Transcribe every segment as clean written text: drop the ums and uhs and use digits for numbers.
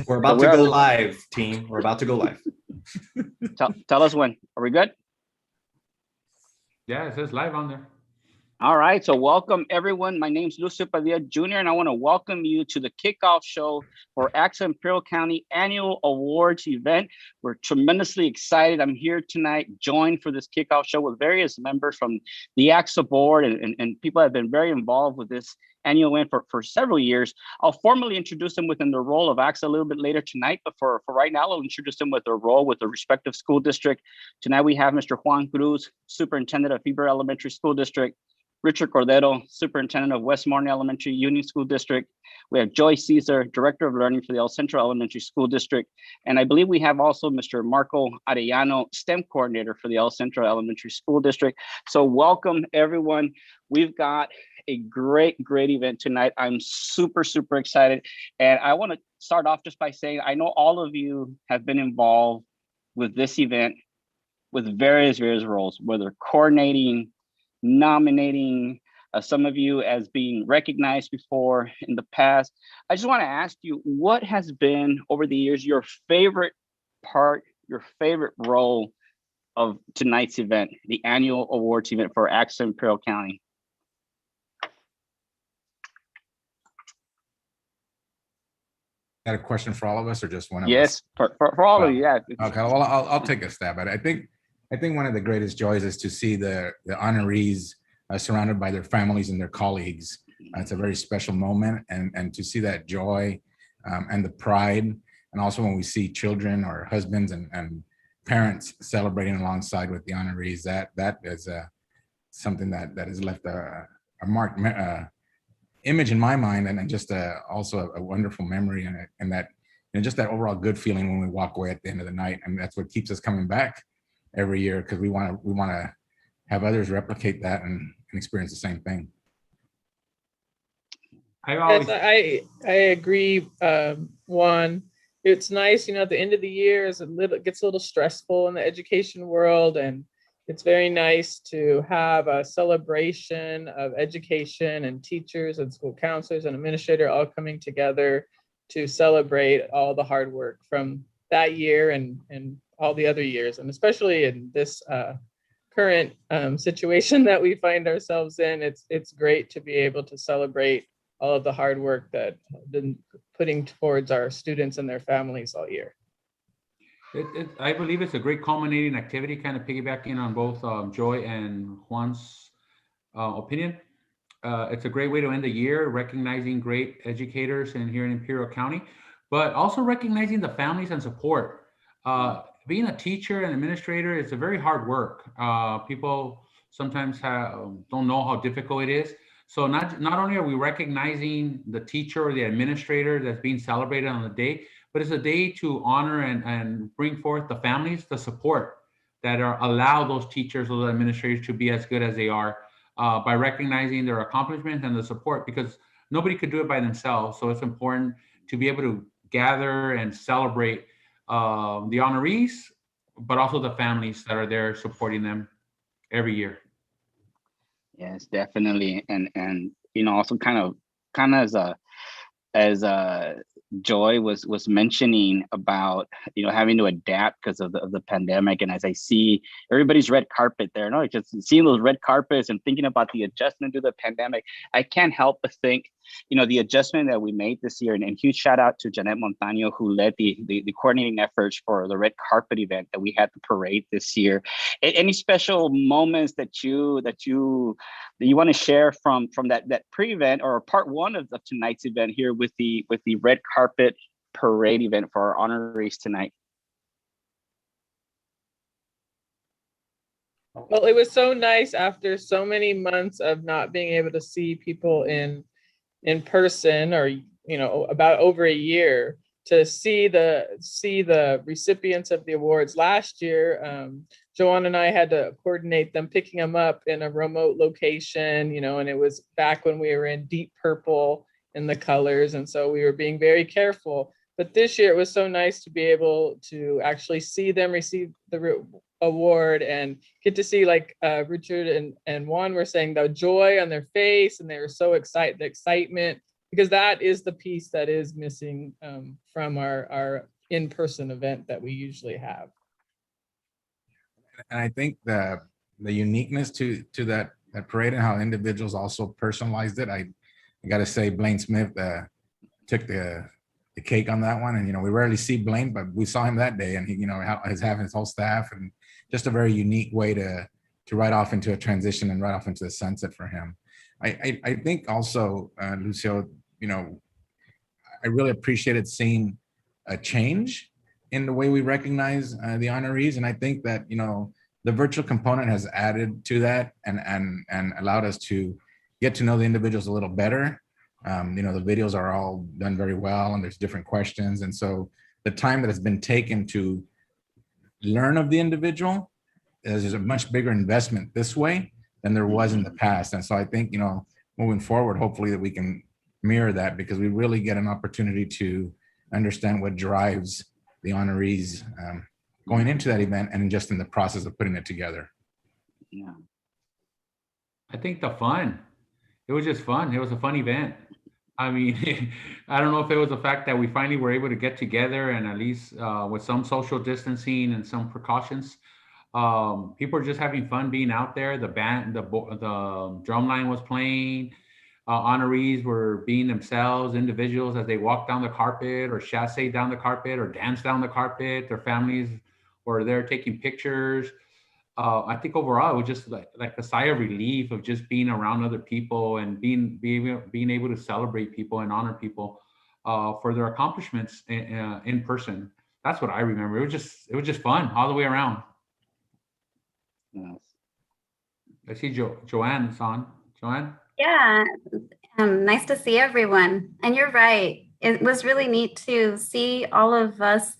We're about to go live, team. We're about to go live. Tell us when. Are we good? Yeah, it says live on there. All right, so welcome everyone. My name is Lucio Padilla Jr. and I want to welcome you to the kickoff show for ACSA Imperial County Annual Awards event. We're tremendously excited. I'm here tonight, joined for this kickoff show with various members from the ACSA board and people that have been very involved with this annual event for several years. I'll formally introduce them within the role of ACSA a little bit later tonight, but for right now, I'll introduce them with their role with the respective school district. Tonight we have Mr. Juan Cruz, Superintendent of Heber Elementary School District, Richard Cordero, Superintendent of Westmoreland Elementary Union School District. We have Joy Caesar, Director of Learning for the El Centro Elementary School District. And I believe we have also Mr. Marco Arellano, STEM Coordinator for the El Centro Elementary School District. So welcome everyone. We've got a great event tonight. I'm super excited. And I want to start off just by saying, I know all of you have been involved with this event with various roles, whether coordinating, nominating, some of you as being recognized before in the past. I just want to ask you, what has been over the years your favorite part, your favorite role of tonight's event, the annual awards event for ACSA Imperial County? Got a question for all of us or just one of us? Yes, for all of you, yeah. Okay, well, I'll take a stab at it. I think one of the greatest joys is to see the honorees surrounded by their families and their colleagues. It's a very special moment, and to see that joy and the pride, and also when we see children or husbands and parents celebrating alongside with the honorees, that is something that has left a marked image in my mind, and just also a wonderful memory, and that, and just that overall good feeling when we walk away at the end of the night, and that's what keeps us coming back every year, because we want to have others replicate that and experience the same thing. I agree, Juan. It's nice, at the end of the year it gets a little stressful in the education world, and it's very nice to have a celebration of education and teachers and school counselors and administrators all coming together to celebrate all the hard work from that year and all the other years, and especially in this current situation that we find ourselves in. It's great to be able to celebrate all of the hard work that I've been putting towards our students and their families all year. I believe it's a great culminating activity, kind of piggybacking on both Joy and Juan's opinion. It's a great way to end the year, recognizing great educators here in Imperial County, but also recognizing the families and support. Being a teacher and administrator is a very hard work. People sometimes don't know how difficult it is. So not only are we recognizing the teacher or the administrator that's being celebrated on the day, but it's a day to honor and bring forth the families, the support that allow those teachers or the administrators to be as good as they are, by recognizing their accomplishments and the support, because nobody could do it by themselves. So it's important to be able to gather and celebrate the honorees, but also the families that are there supporting them every year. Yes, definitely. And also kind of as Joy was mentioning about having to adapt because of the pandemic, and as I see everybody's red carpet there, just seeing those red carpets and thinking about the adjustment to the pandemic, I can't help but think the adjustment that we made this year, and huge shout out to Jeanette Montano, who led the coordinating efforts for the red carpet event that we had, the parade this year. Any special moments that you want to share from that pre-event or part one of tonight's event here with the red carpet parade event for our honorees tonight? Well, it was so nice after so many months of not being able to see people in person, or about over a year, to see the recipients of the awards. Last year, Joanne and I had to coordinate them picking them up in a remote location, and it was back when we were in deep purple in the colors, and so we were being very careful. But this year it was so nice to be able to actually see them receive the award and get to see, like Richard and Juan were saying, the joy on their face, and they were so excited, the excitement because that is the piece that is missing from our in-person event that we usually have. And I think the uniqueness to that parade and how individuals also personalized it. I got to say, Blaine Smith took the cake on that one. And, you know, we rarely see Blaine, but we saw him that day, and he, you know, he's having his whole staff, and just a very unique way to ride off into a transition and ride off into the sunset for him. I think also, Lucio, you know, I really appreciated seeing a change in the way we recognize the honorees. And I think that, you know, the virtual component has added to that and allowed us to get to know the individuals a little better. You know, the videos are all done very well, and there's different questions. And so the time that has been taken to learn of the individual is a much bigger investment this way than there was in the past. And so I think, you know, moving forward, hopefully that we can mirror that, because we really get an opportunity to understand what drives the honorees going into that event and just in the process of putting it together. Yeah. I think the fun, it was just fun. It was a fun event. I mean, I don't know if it was the fact that we finally were able to get together, and at least with some social distancing and some precautions, people are just having fun being out there. The band, the drum line was playing. Honorees were being themselves, individuals, as they walked down the carpet or chassé down the carpet or danced down the carpet. Their families were there taking pictures. I think overall it was just like a sigh of relief of just being around other people and being able to celebrate people and honor people for their accomplishments in person. That's what I remember. It was just fun all the way around. Yes. I see Joanne is on. Joanne? Yeah, nice to see everyone. And you're right. It was really neat to see all of us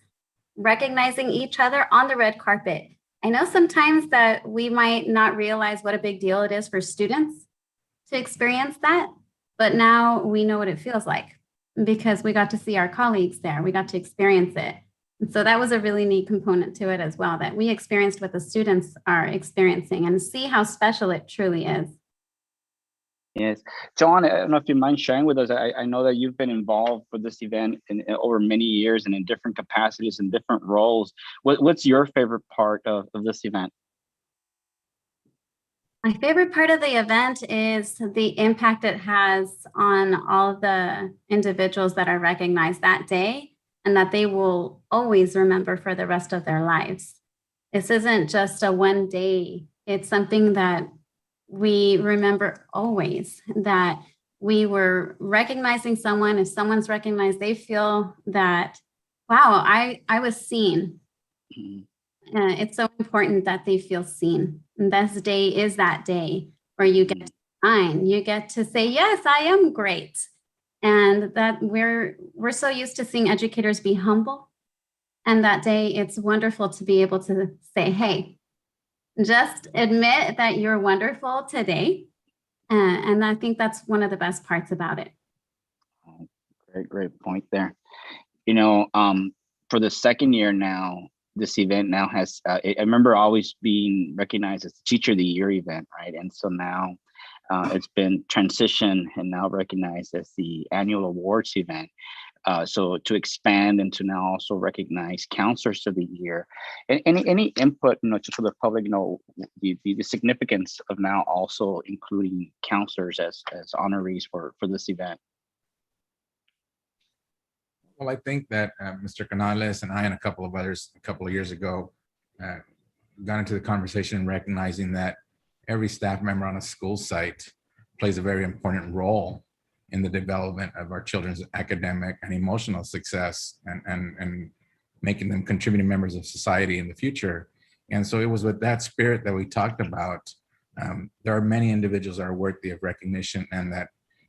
recognizing each other on the red carpet. I know sometimes that we might not realize what a big deal it is for students to experience that, but now we know what it feels like because we got to see our colleagues there. We got to experience it. And so that was a really neat component to it as well, that we experienced what the students are experiencing and see how special it truly is. Yes. John, I don't know if you mind sharing with us. I know that you've been involved with this event over many years and in different capacities and different roles. What's your favorite part of this event? My favorite part of the event is the impact it has on all the individuals that are recognized that day and that they will always remember for the rest of their lives. This isn't just a one day, it's something that we remember always, that we were recognizing someone. If someone's recognized, they feel that, wow, I was seen. It's so important that they feel seen. And this day is that day where you get to shine. You get to say, yes, I am great. And that we're so used to seeing educators be humble. And that day, it's wonderful to be able to say, hey, just admit that you're wonderful today. And I think that's one of the best parts about it. Great point there. You know, for the second year now, this event now has, I remember always being recognized as the Teacher of the Year event, right? And so now it's been transitioned and now recognized as the annual awards event. So to expand and to now also recognize Counselors of the Year, and any input, you know, just for the public, you know, the significance of now also including counselors as honorees for this event. Well, I think that Mr. Canales and I and a couple of others a couple of years ago got into the conversation recognizing that every staff member on a school site plays a very important role in the development of our children's academic and emotional success and making them contributing members of society in the future. And so it was with that spirit that we talked about. There are many individuals that are worthy of recognition and that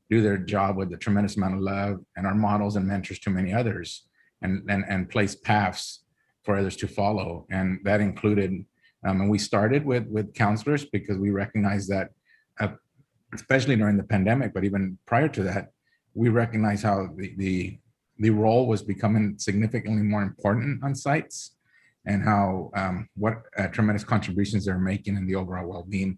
do their job with a tremendous amount of love and are models and mentors to many others and place paths for others to follow. And that included, and we started with counselors because we recognized that especially during the pandemic, but even prior to that, we recognize how the role was becoming significantly more important on sites and how what tremendous contributions they're making in the overall well-being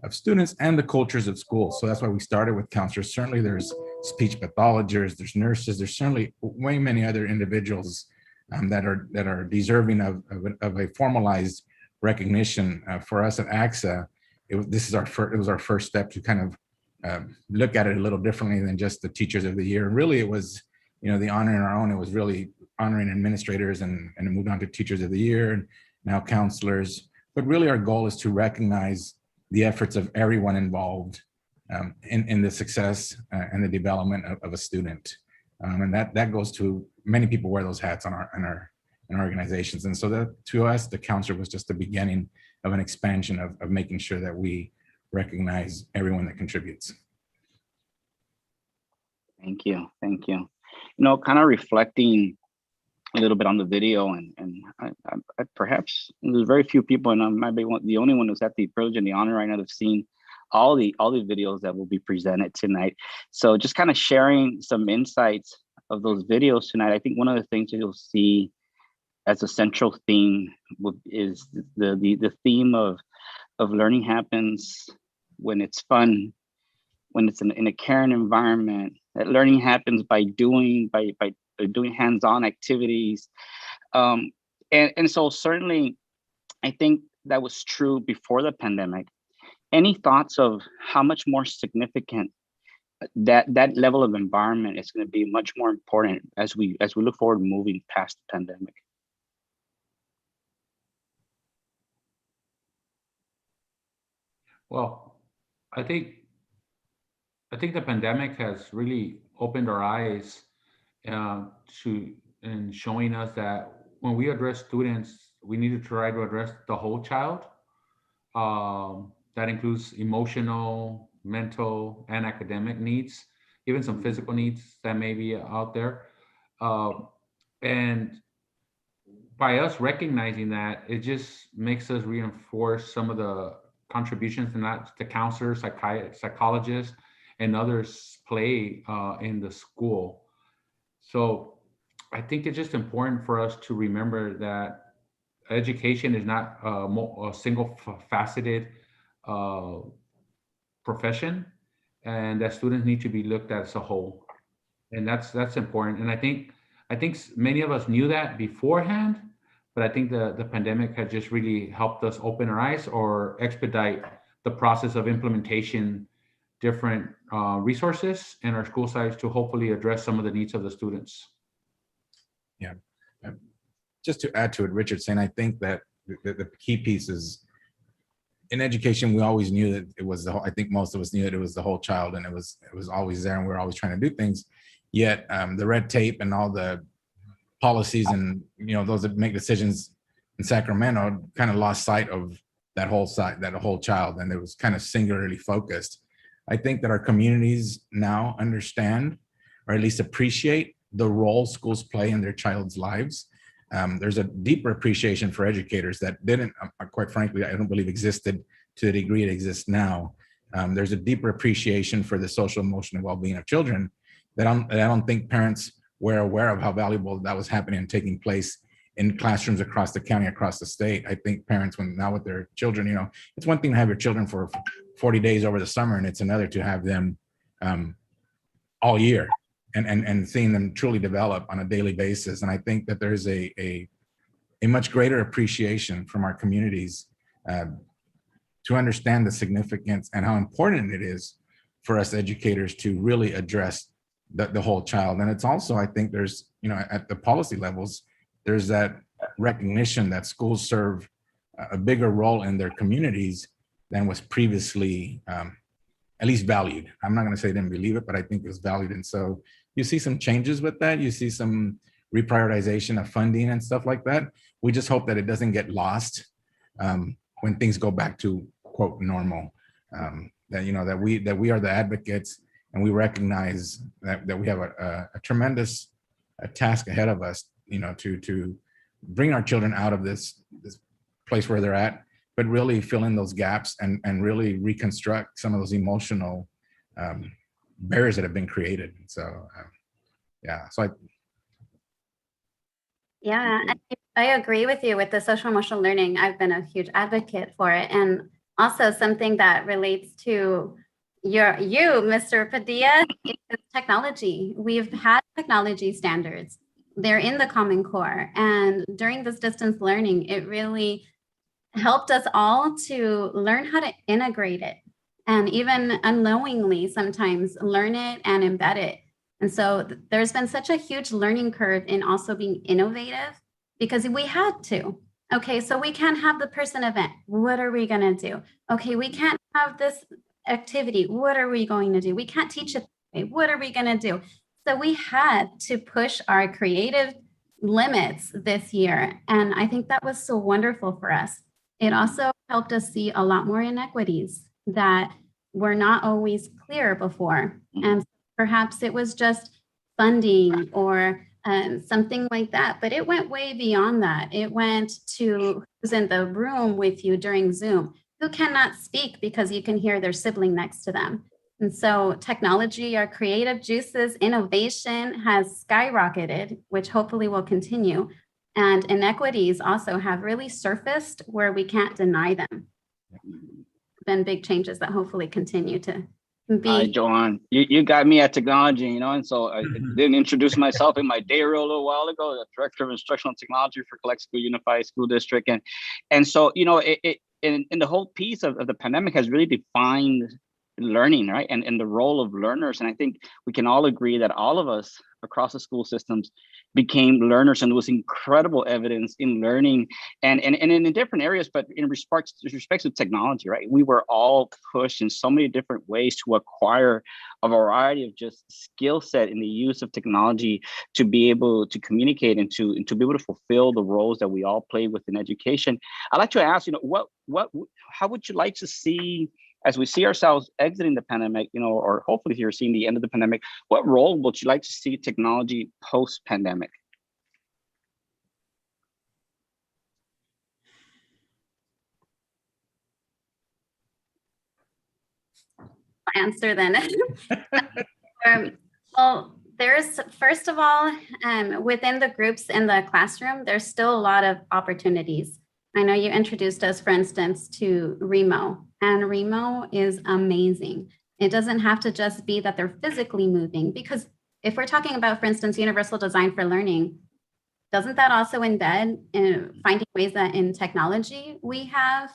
of students and the cultures of schools. So that's why we started with counselors. Certainly there's speech pathologists, there's nurses, there's certainly way many other individuals that are deserving of a formalized recognition. For us at ACSA, it was our first step to kind of look at it a little differently than just the Teachers of the Year. Really, it was, the honor in our own. It was really honoring administrators, and it moved on to Teachers of the Year, and now counselors. But really, our goal is to recognize the efforts of everyone involved in the success and the development of a student. And that goes to many people wear those hats in our organizations. And so that, to us, the counselor was just the beginning of an expansion of making sure that we recognize everyone that contributes. Thank you. Thank you. Kind of reflecting a little bit on the video, and I perhaps there's very few people, and I might be the only one who's had the privilege and the honor right now of seeing all the videos that will be presented tonight. So just kind of sharing some insights of those videos tonight. I think one of the things that you'll see as a central theme is the theme of learning happens when it's fun, when it's in a caring environment. That learning happens by doing hands-on activities. And so certainly, I think that was true before the pandemic. Any thoughts of how much more significant that level of environment is going to be much more important as we look forward to moving past the pandemic? Well, I think the pandemic has really opened our eyes in showing us that when we address students, we need to try to address the whole child. That includes emotional, mental, and academic needs, even some physical needs that may be out there. And by us recognizing that, it just makes us reinforce some of the contributions that the counselors, psychologists, and others play in the school. So I think it's just important for us to remember that education is not a single faceted profession, and that students need to be looked at as a whole. And that's important. And I think many of us knew that beforehand, but I think the pandemic had just really helped us open our eyes or expedite the process of implementation different resources in our school sites to hopefully address some of the needs of the students. Yeah. Just to add to it, Richard saying, I think that the key piece is in education, we always knew that it was the whole, I think most of us knew that it was the whole child, and it was always there, and we were always trying to do things. Yet the red tape and all the policies and those that make decisions in Sacramento kind of lost sight of that whole child, and it was kind of singularly focused. I think that our communities now understand, or at least appreciate, the role schools play in their child's lives. There's a deeper appreciation for educators that didn't, quite frankly, I don't believe existed to the degree it exists now. There's a deeper appreciation for the social, emotional well-being of children that I don't think parents were aware of how valuable that was happening and taking place in classrooms across the county, across the state. I think parents, when now with their children, it's one thing to have your children for 40 days over the summer, and it's another to have them all year and seeing them truly develop on a daily basis. And I think that there's a much greater appreciation from our communities to understand the significance and how important it is for us educators to really address the whole child. And it's also, I think there's, at the policy levels, there's that recognition that schools serve a bigger role in their communities than was previously at least valued. I'm not going to say they didn't believe it, but I think it was valued. And so you see some changes with that. You see some reprioritization of funding and stuff like that. We just hope that it doesn't get lost when things go back to quote normal. That we are the advocates, and we recognize that we have a tremendous task ahead of us, to bring our children out of this place where they're at, but really fill in those gaps and really reconstruct some of those emotional barriers that have been created. So, I agree with you with the social emotional learning. I've been a huge advocate for it. And also something that relates to Mr. Padilla, is technology. We've had technology standards. They're in the Common Core. And during this distance learning, it really helped us all to learn how to integrate it and even unknowingly sometimes learn it and embed it. And so there's been such a huge learning curve in also being innovative because we had to. Okay, so we can't have the person event. What are we going to do? Okay, we can't have this activity. What are we going to do? We can't teach it. What are we going to do? So we had to push our creative limits this year. And I think that was so wonderful for us. It also helped us see a lot more inequities that were not always clear before. And perhaps it was just funding or something like that, but it went way beyond that. It went to who's in the room with you during Zoom, who cannot speak because you can hear their sibling next to them. And so technology, our creative juices, innovation has skyrocketed, which hopefully will continue. And inequities also have really surfaced where we can't deny them. Been big changes that hopefully continue to be. Hi, Joanne. You got me at technology, and so I didn't introduce myself in my day role a little while ago, the Director of Instructional Technology for Calexico Unified School District. And so, in the whole piece of the pandemic has really defined learning, right? And the role of learners. And I think we can all agree that all of us across the school systems became learners, and there was incredible evidence in learning and in different areas, but in respect to technology, right? We were all pushed in so many different ways to acquire a variety of just skill set in the use of technology to be able to communicate and to be able to fulfill the roles that we all play within education. I'd like to ask, how would you like to see, as we see ourselves exiting the pandemic, or hopefully you're seeing the end of the pandemic, what role would you like to see technology post-pandemic? Answer then. Well, there's, first of all, within the groups in the classroom, there's still a lot of opportunities. I know you introduced us, for instance, to Remo, and Remo is amazing. It doesn't have to just be that they're physically moving, because if we're talking about, for instance, universal design for learning, doesn't that also embed in finding ways that in technology we have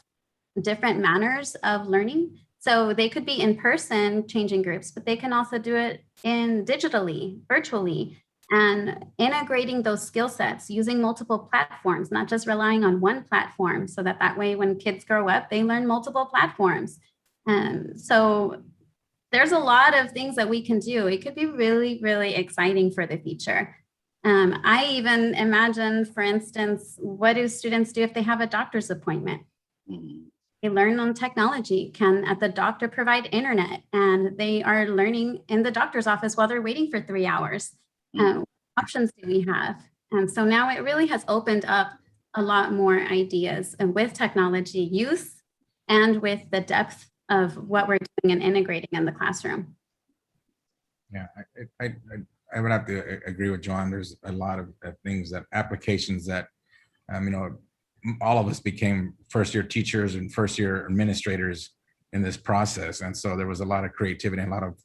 different manners of learning? So they could be in person changing groups, but they can also do it in digitally, virtually, and integrating those skill sets using multiple platforms, not just relying on one platform, so that way when kids grow up, they learn multiple platforms. So there's a lot of things that we can do. It could be really, really exciting for the future. I even imagine, for instance, what do students do if they have a doctor's appointment? They learn on technology. Can the doctor provide internet? And they are learning in the doctor's office while they're waiting for 3 hours. What options do we have? And so now it really has opened up a lot more ideas with technology use and with the depth of what we're doing and integrating in the classroom. Yeah, I would have to agree with John. There's a lot of things, that applications that, all of us became first-year teachers and first-year administrators in this process. And so there was a lot of creativity and a lot of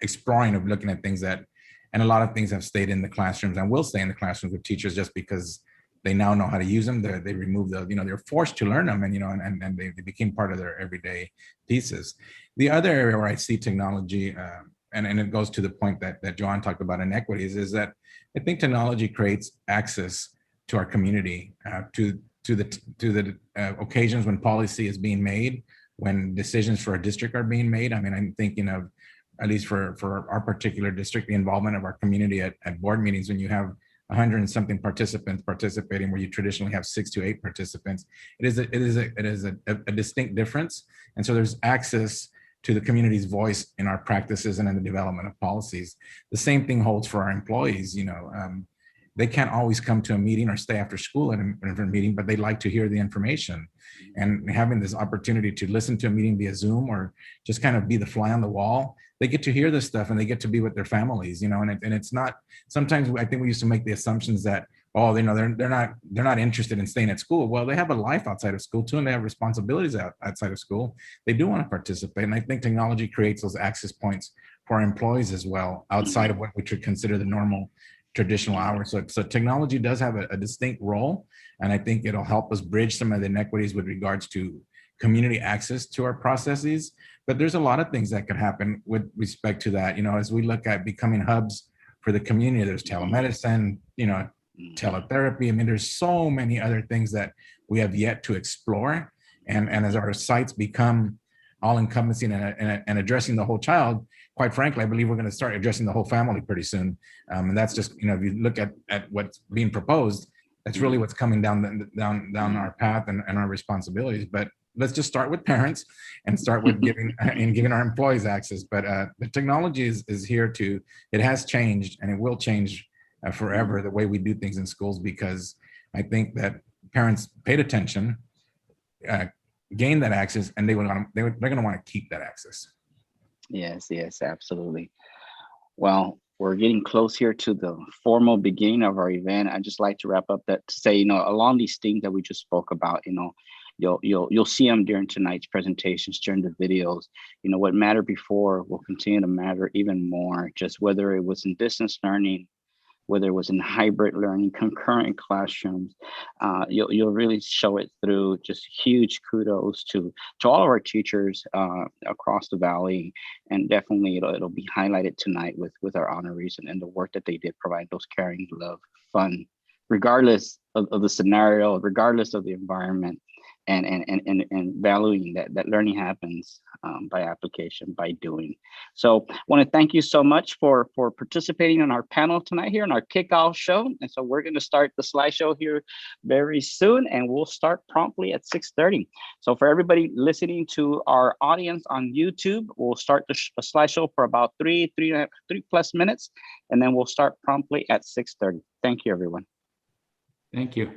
exploring of looking at things and a lot of things have stayed in the classrooms and will stay in the classrooms with teachers just because they now know how to use them. They removed they're forced to learn them, and they became part of their everyday pieces. The other area where I see technology, and it goes to the point that Joanne talked about inequities, is that I think technology creates access to our community, to the occasions when policy is being made, when decisions for a district are being made. I mean, I'm thinking of, at least for our particular district, the involvement of our community at board meetings, when you have 100 and something participants participating, where you traditionally have 6 to 8 participants. It is a distinct difference. And so there's access to the community's voice in our practices and in the development of policies. The same thing holds for our employees. They can't always come to a meeting or stay after school at a meeting, but they like to hear the information. And having this opportunity to listen to a meeting via Zoom or just kind of be the fly on the wall, they get to hear this stuff and they get to be with their families, and it's not, sometimes I think we used to make the assumptions that, oh, they're not interested in staying at school. Well, they have a life outside of school too, and they have responsibilities outside of school. They do want to participate, and I think technology creates those access points for our employees as well, outside of what we should consider the normal traditional hours. So technology does have a distinct role, and I think it'll help us bridge some of the inequities with regards to community access to our processes. But there's a lot of things that could happen with respect to that. As we look at becoming hubs for the community, there's telemedicine, teletherapy. I mean, there's so many other things that we have yet to explore. And as our sites become all encompassing and addressing the whole child, quite frankly, I believe we're going to start addressing the whole family pretty soon. And that's just, if you look at what's being proposed, that's really what's coming down our path and our responsibilities. But let's just start with parents and start with giving our employees access. But the technology is here it has changed, and it will change forever the way we do things in schools, because I think that parents paid attention, gained that access, and they're going to want to keep that access. Yes, absolutely. Well, we're getting close here to the formal beginning of our event. I'd just like to wrap up that to say, along these things that we just spoke about, you'll see them during tonight's presentations, during the videos. What mattered before will continue to matter even more, just whether it was in distance learning, whether it was in hybrid learning, concurrent classrooms. You'll really show it through. Just huge kudos to all of our teachers across the valley, and definitely it'll be highlighted tonight with our honorees and the work that they did, provide those caring, love, fun, regardless of the scenario, regardless of the environment, and valuing that learning happens by application, by doing. So I want to thank you so much for participating in our panel tonight here in our kickoff show. And so we're going to start the slideshow here very soon, and we'll start promptly at 6:30. So for everybody listening to our audience on YouTube, we'll start the slideshow for about three plus minutes, and then we'll start promptly at 6:30. Thank you, everyone. Thank you.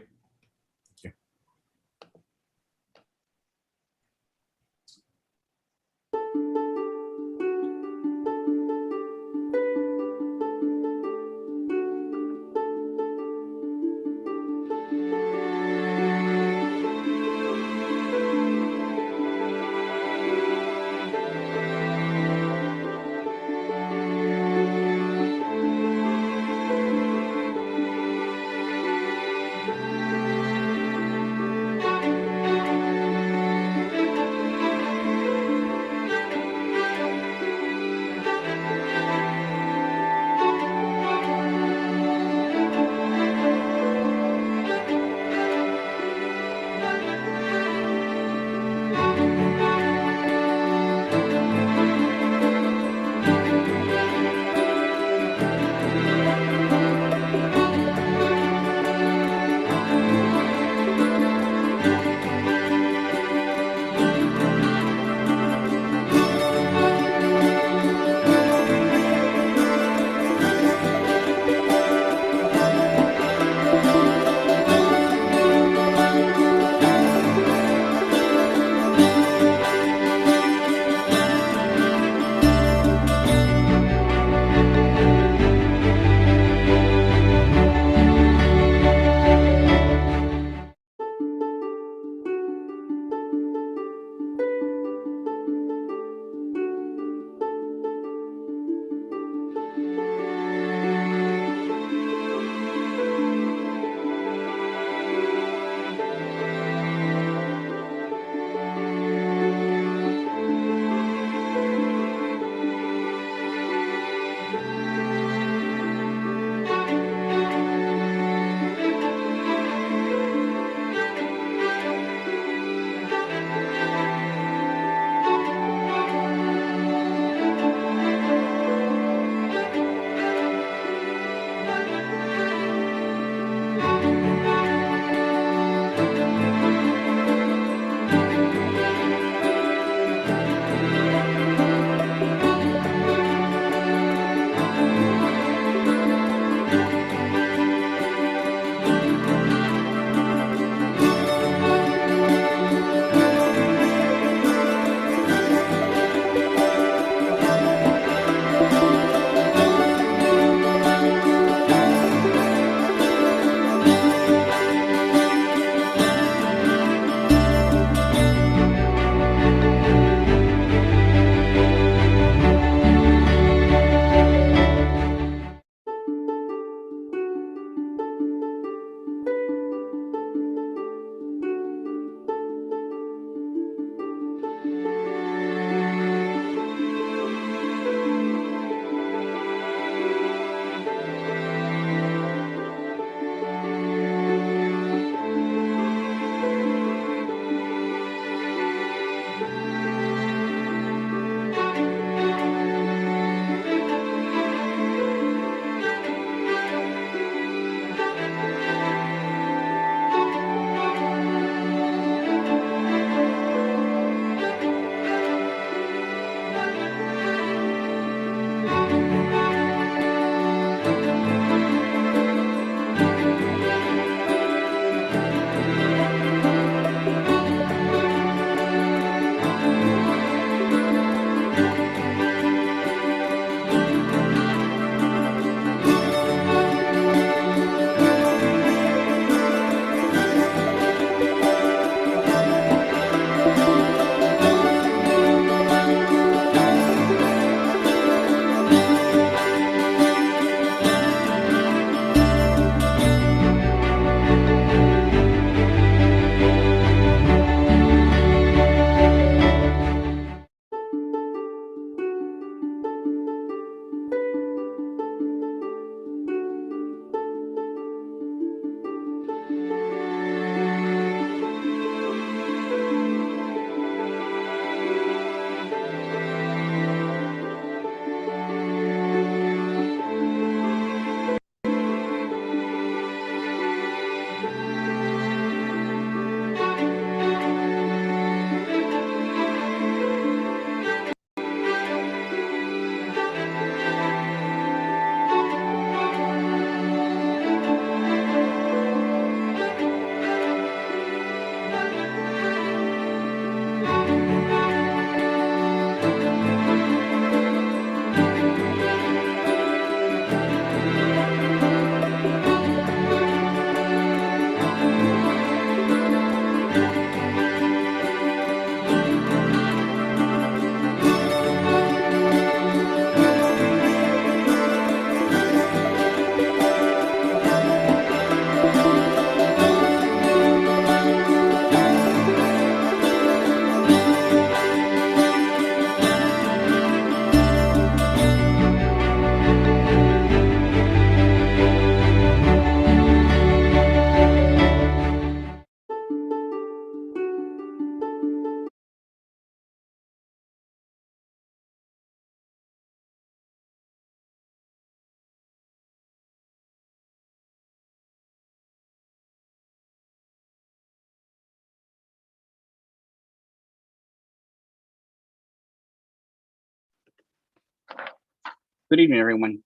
Good evening, everyone.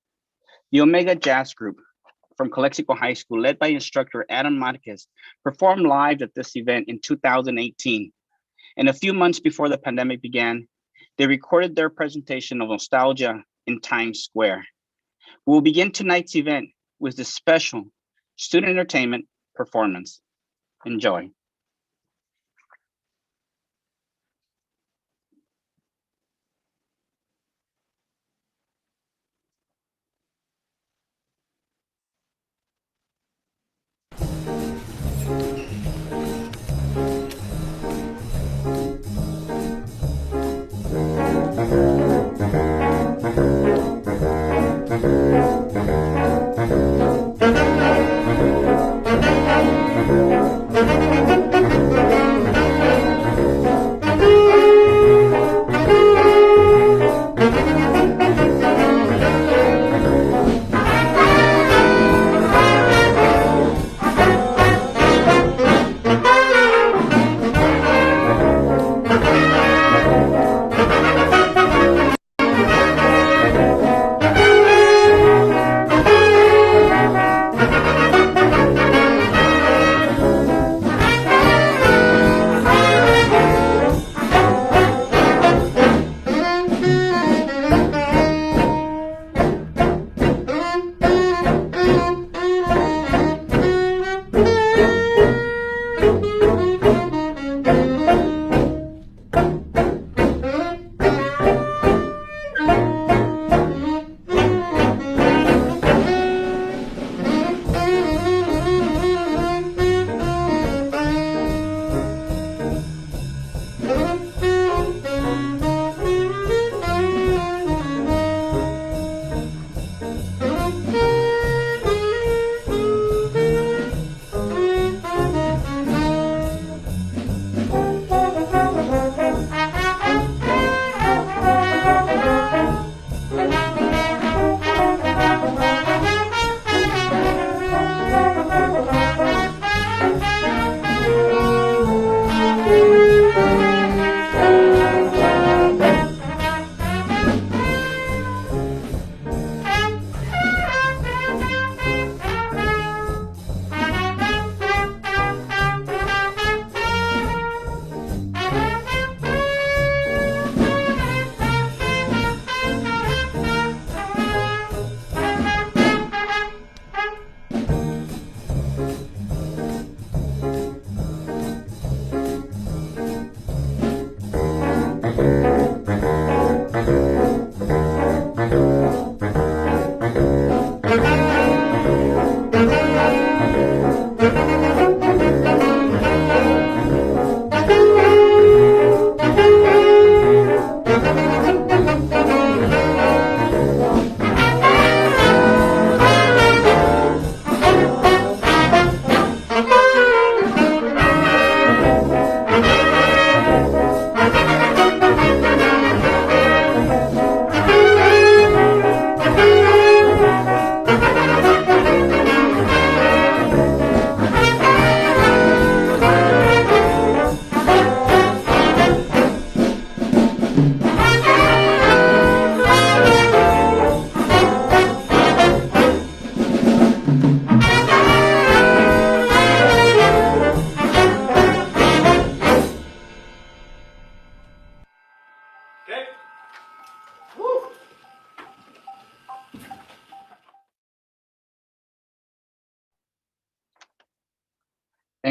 The Omega Jazz Group from Calexico High School, led by instructor Adam Marquez, performed live at this event in 2018. And a few months before the pandemic began, they recorded their presentation of nostalgia in Times Square. We will begin tonight's event with this special student entertainment performance. Enjoy.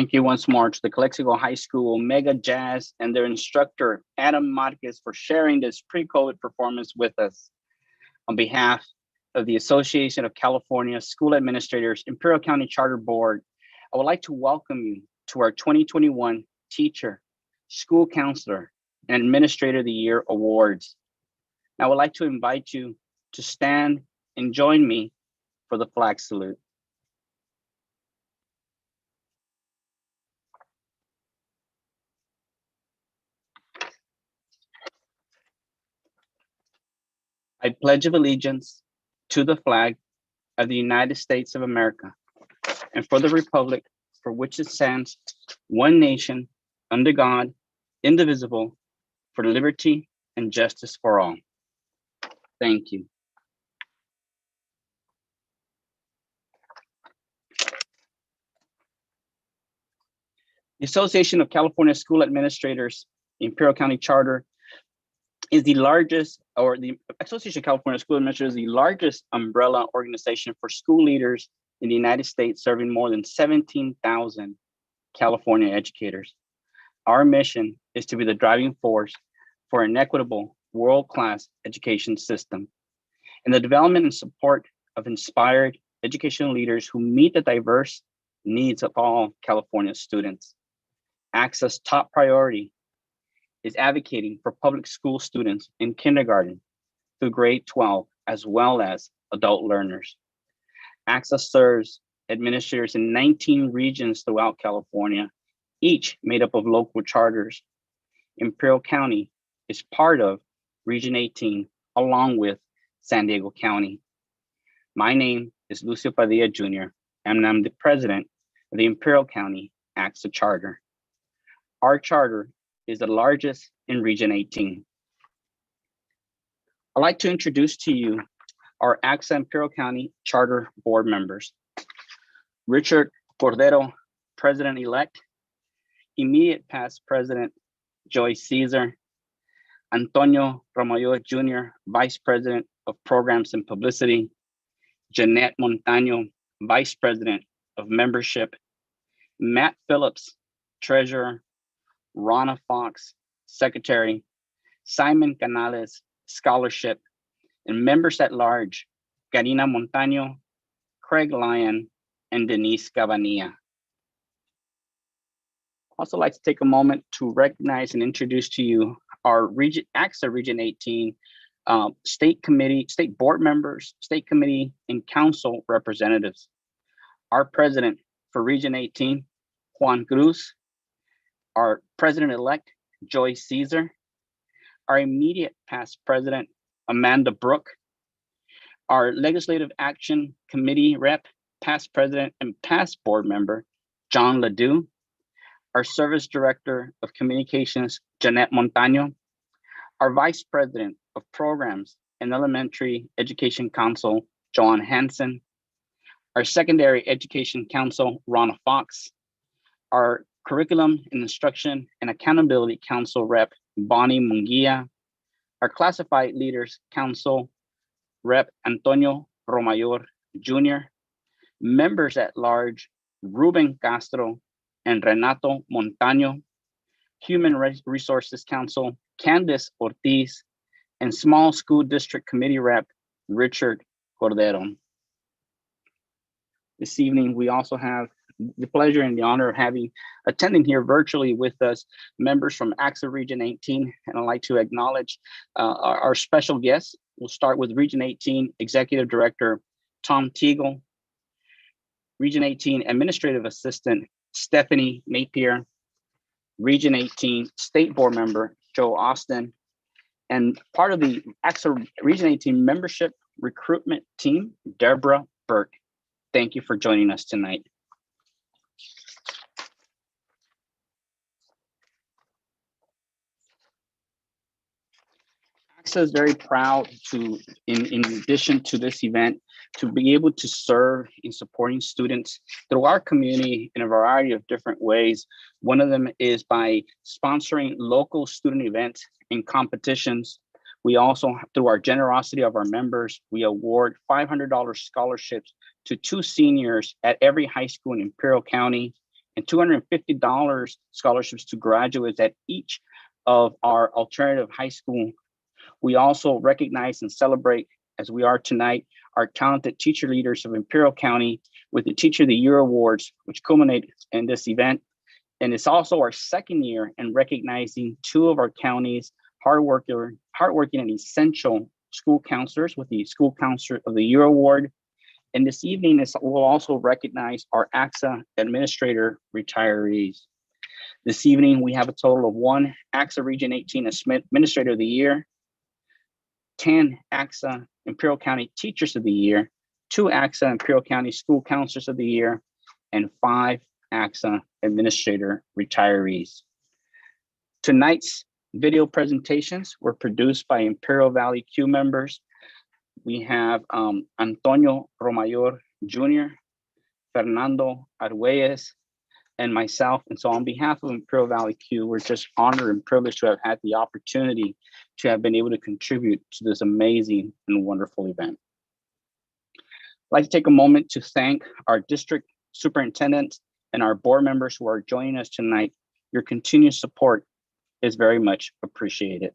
Thank you once more to the Calexico High School Omega Jazz and their instructor, Adam Marquez, for sharing this pre-COVID performance with us. On behalf of the Association of California School Administrators Imperial County Charter Board, I would like to welcome you to our 2021 Teacher, School Counselor, and Administrator of the Year Awards. I would like to invite you to stand and join me for the flag salute. I pledge of allegiance to the flag of the United States of America and for the republic for which it stands, one nation, under God, indivisible, for liberty and justice for all. Thank you. The Association of California School Administrators Imperial County Charter is the largest, or the Association of California School Administrators is the largest umbrella organization for school leaders in the United States, serving more than 17,000 California educators. Our mission is to be the driving force for an equitable, world-class education system and the development and support of inspired educational leaders who meet the diverse needs of all California students. ACSA's top priority is advocating for public school students in kindergarten through grade 12, as well as adult learners. ACSA serves administrators in 19 regions throughout California, each made up of local charters. Imperial County is part of Region 18, along with San Diego County. My name is Lucio Padilla Jr., and I'm the president of the Imperial County ACSA Charter. Our charter is the largest in Region 18. I'd like to introduce to you our ACSA Imperial County Charter Board members. Richard Cordero, President-elect. Immediate past President Joy Caesar. Antonio Romayor Jr., Vice President of Programs and Publicity. Jeanette Montaño, Vice President of Membership. Matt Phillips, Treasurer. Ronna Fox, Secretary. Simon Canales, Scholarship. And members at large, Karina Montaño, Craig Lyon, and Denise Cabanilla. Also like to take a moment to recognize and introduce to you our ACSA Region 18 state committee, state board members, state committee, and council representatives. Our president for Region 18, Juan Cruz. Our president-elect, Joy Caesar. Our immediate past president, Amanda Brooke. Our Legislative Action Committee rep, past president and past board member, John Ledoux. Our Service Director of Communications, Jeanette Montaño. Our Vice President of Programs and Elementary Education Council, Joan Hansen. Our Secondary Education Council, Ronna Fox. Our Curriculum and Instruction and Accountability Council rep, Bonnie Munguia. Our Classified Leaders Council rep, Antonio Romayor Jr. Members at large, Ruben Castro and Renato Montaño. Human Resources Council, Candice Ortiz, and Small School District Committee rep, Richard Cordero. This evening, we also have the pleasure and the honor of attending here virtually with us, members from ACSA Region 18, and I'd like to acknowledge our special guests. We'll start with Region 18 Executive Director Tom Teagle, Region 18 Administrative Assistant Stephanie Napier, Region 18 State Board Member Joe Austin, and part of the ACSA Region 18 Membership Recruitment Team, Deborah Burke. Thank you for joining us tonight. ACSA is very proud to, in addition to this event, to be able to serve in supporting students through our community in a variety of different ways. One of them is by sponsoring local student events and competitions. We also, through our generosity of our members, we award $500 scholarships to 2 seniors at every high school in Imperial County and $250 scholarships to graduates at each of our alternative high school. We also recognize and celebrate, as we are tonight, our talented teacher leaders of Imperial County with the Teacher of the Year Awards, which culminate in this event. And it's also our second year in recognizing 2 of our county's hardworking and essential school counselors with the School Counselor of the Year Award. And this evening we'll also recognize our ACSA administrator retirees. This evening, we have a total of 1 ACSA Region 18 Administrator of the Year, 10 ACSA Imperial County Teachers of the Year, 2 ACSA Imperial County School Counselors of the Year, and 5 ACSA Administrator retirees. Tonight's video presentations were produced by Imperial Valley Q members. We have Antonio Romayor Jr., Fernando Arguelles, and myself. And so on behalf of Imperial Valley Q, we're just honored and privileged to have had the opportunity to have been able to contribute to this amazing and wonderful event. I'd like to take a moment to thank our district superintendent and our board members who are joining us tonight. Your continued support is very much appreciated.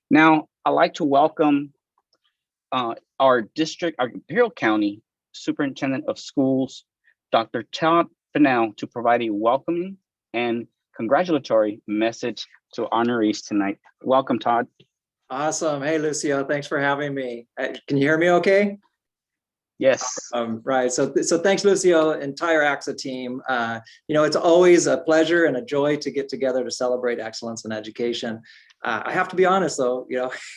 Now, I'd like to welcome our Imperial County Superintendent of Schools, Dr. Todd Fennell, to provide a welcoming and congratulatory message to honorees tonight. Welcome, Todd. Awesome. Hey, Lucio, thanks for having me. Can you hear me okay? Yes. Right. So thanks, Lucio, entire ACSA team. It's always a pleasure and a joy to get together to celebrate excellence in education. I have to be honest, though,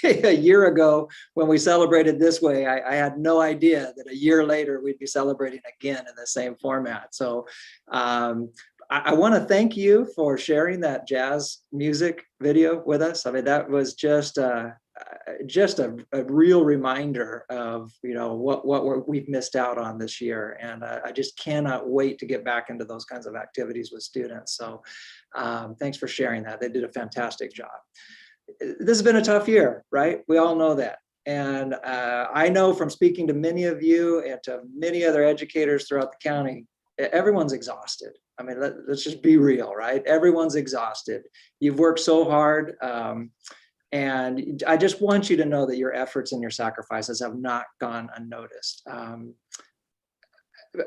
a year ago when we celebrated this way, I had no idea that a year later we'd be celebrating again in the same format. So I want to thank you for sharing that jazz music video with us. I mean, that was just a real reminder of what we've missed out on this year, and I just cannot wait to get back into those kinds of activities with students. So thanks for sharing that. They did a fantastic job. This has been a tough year, right? We all know that. And I know from speaking to many of you and to many other educators throughout the county, everyone's exhausted. I mean, let's just be real, right? Everyone's exhausted. You've worked so hard. And I just want you to know that your efforts and your sacrifices have not gone unnoticed.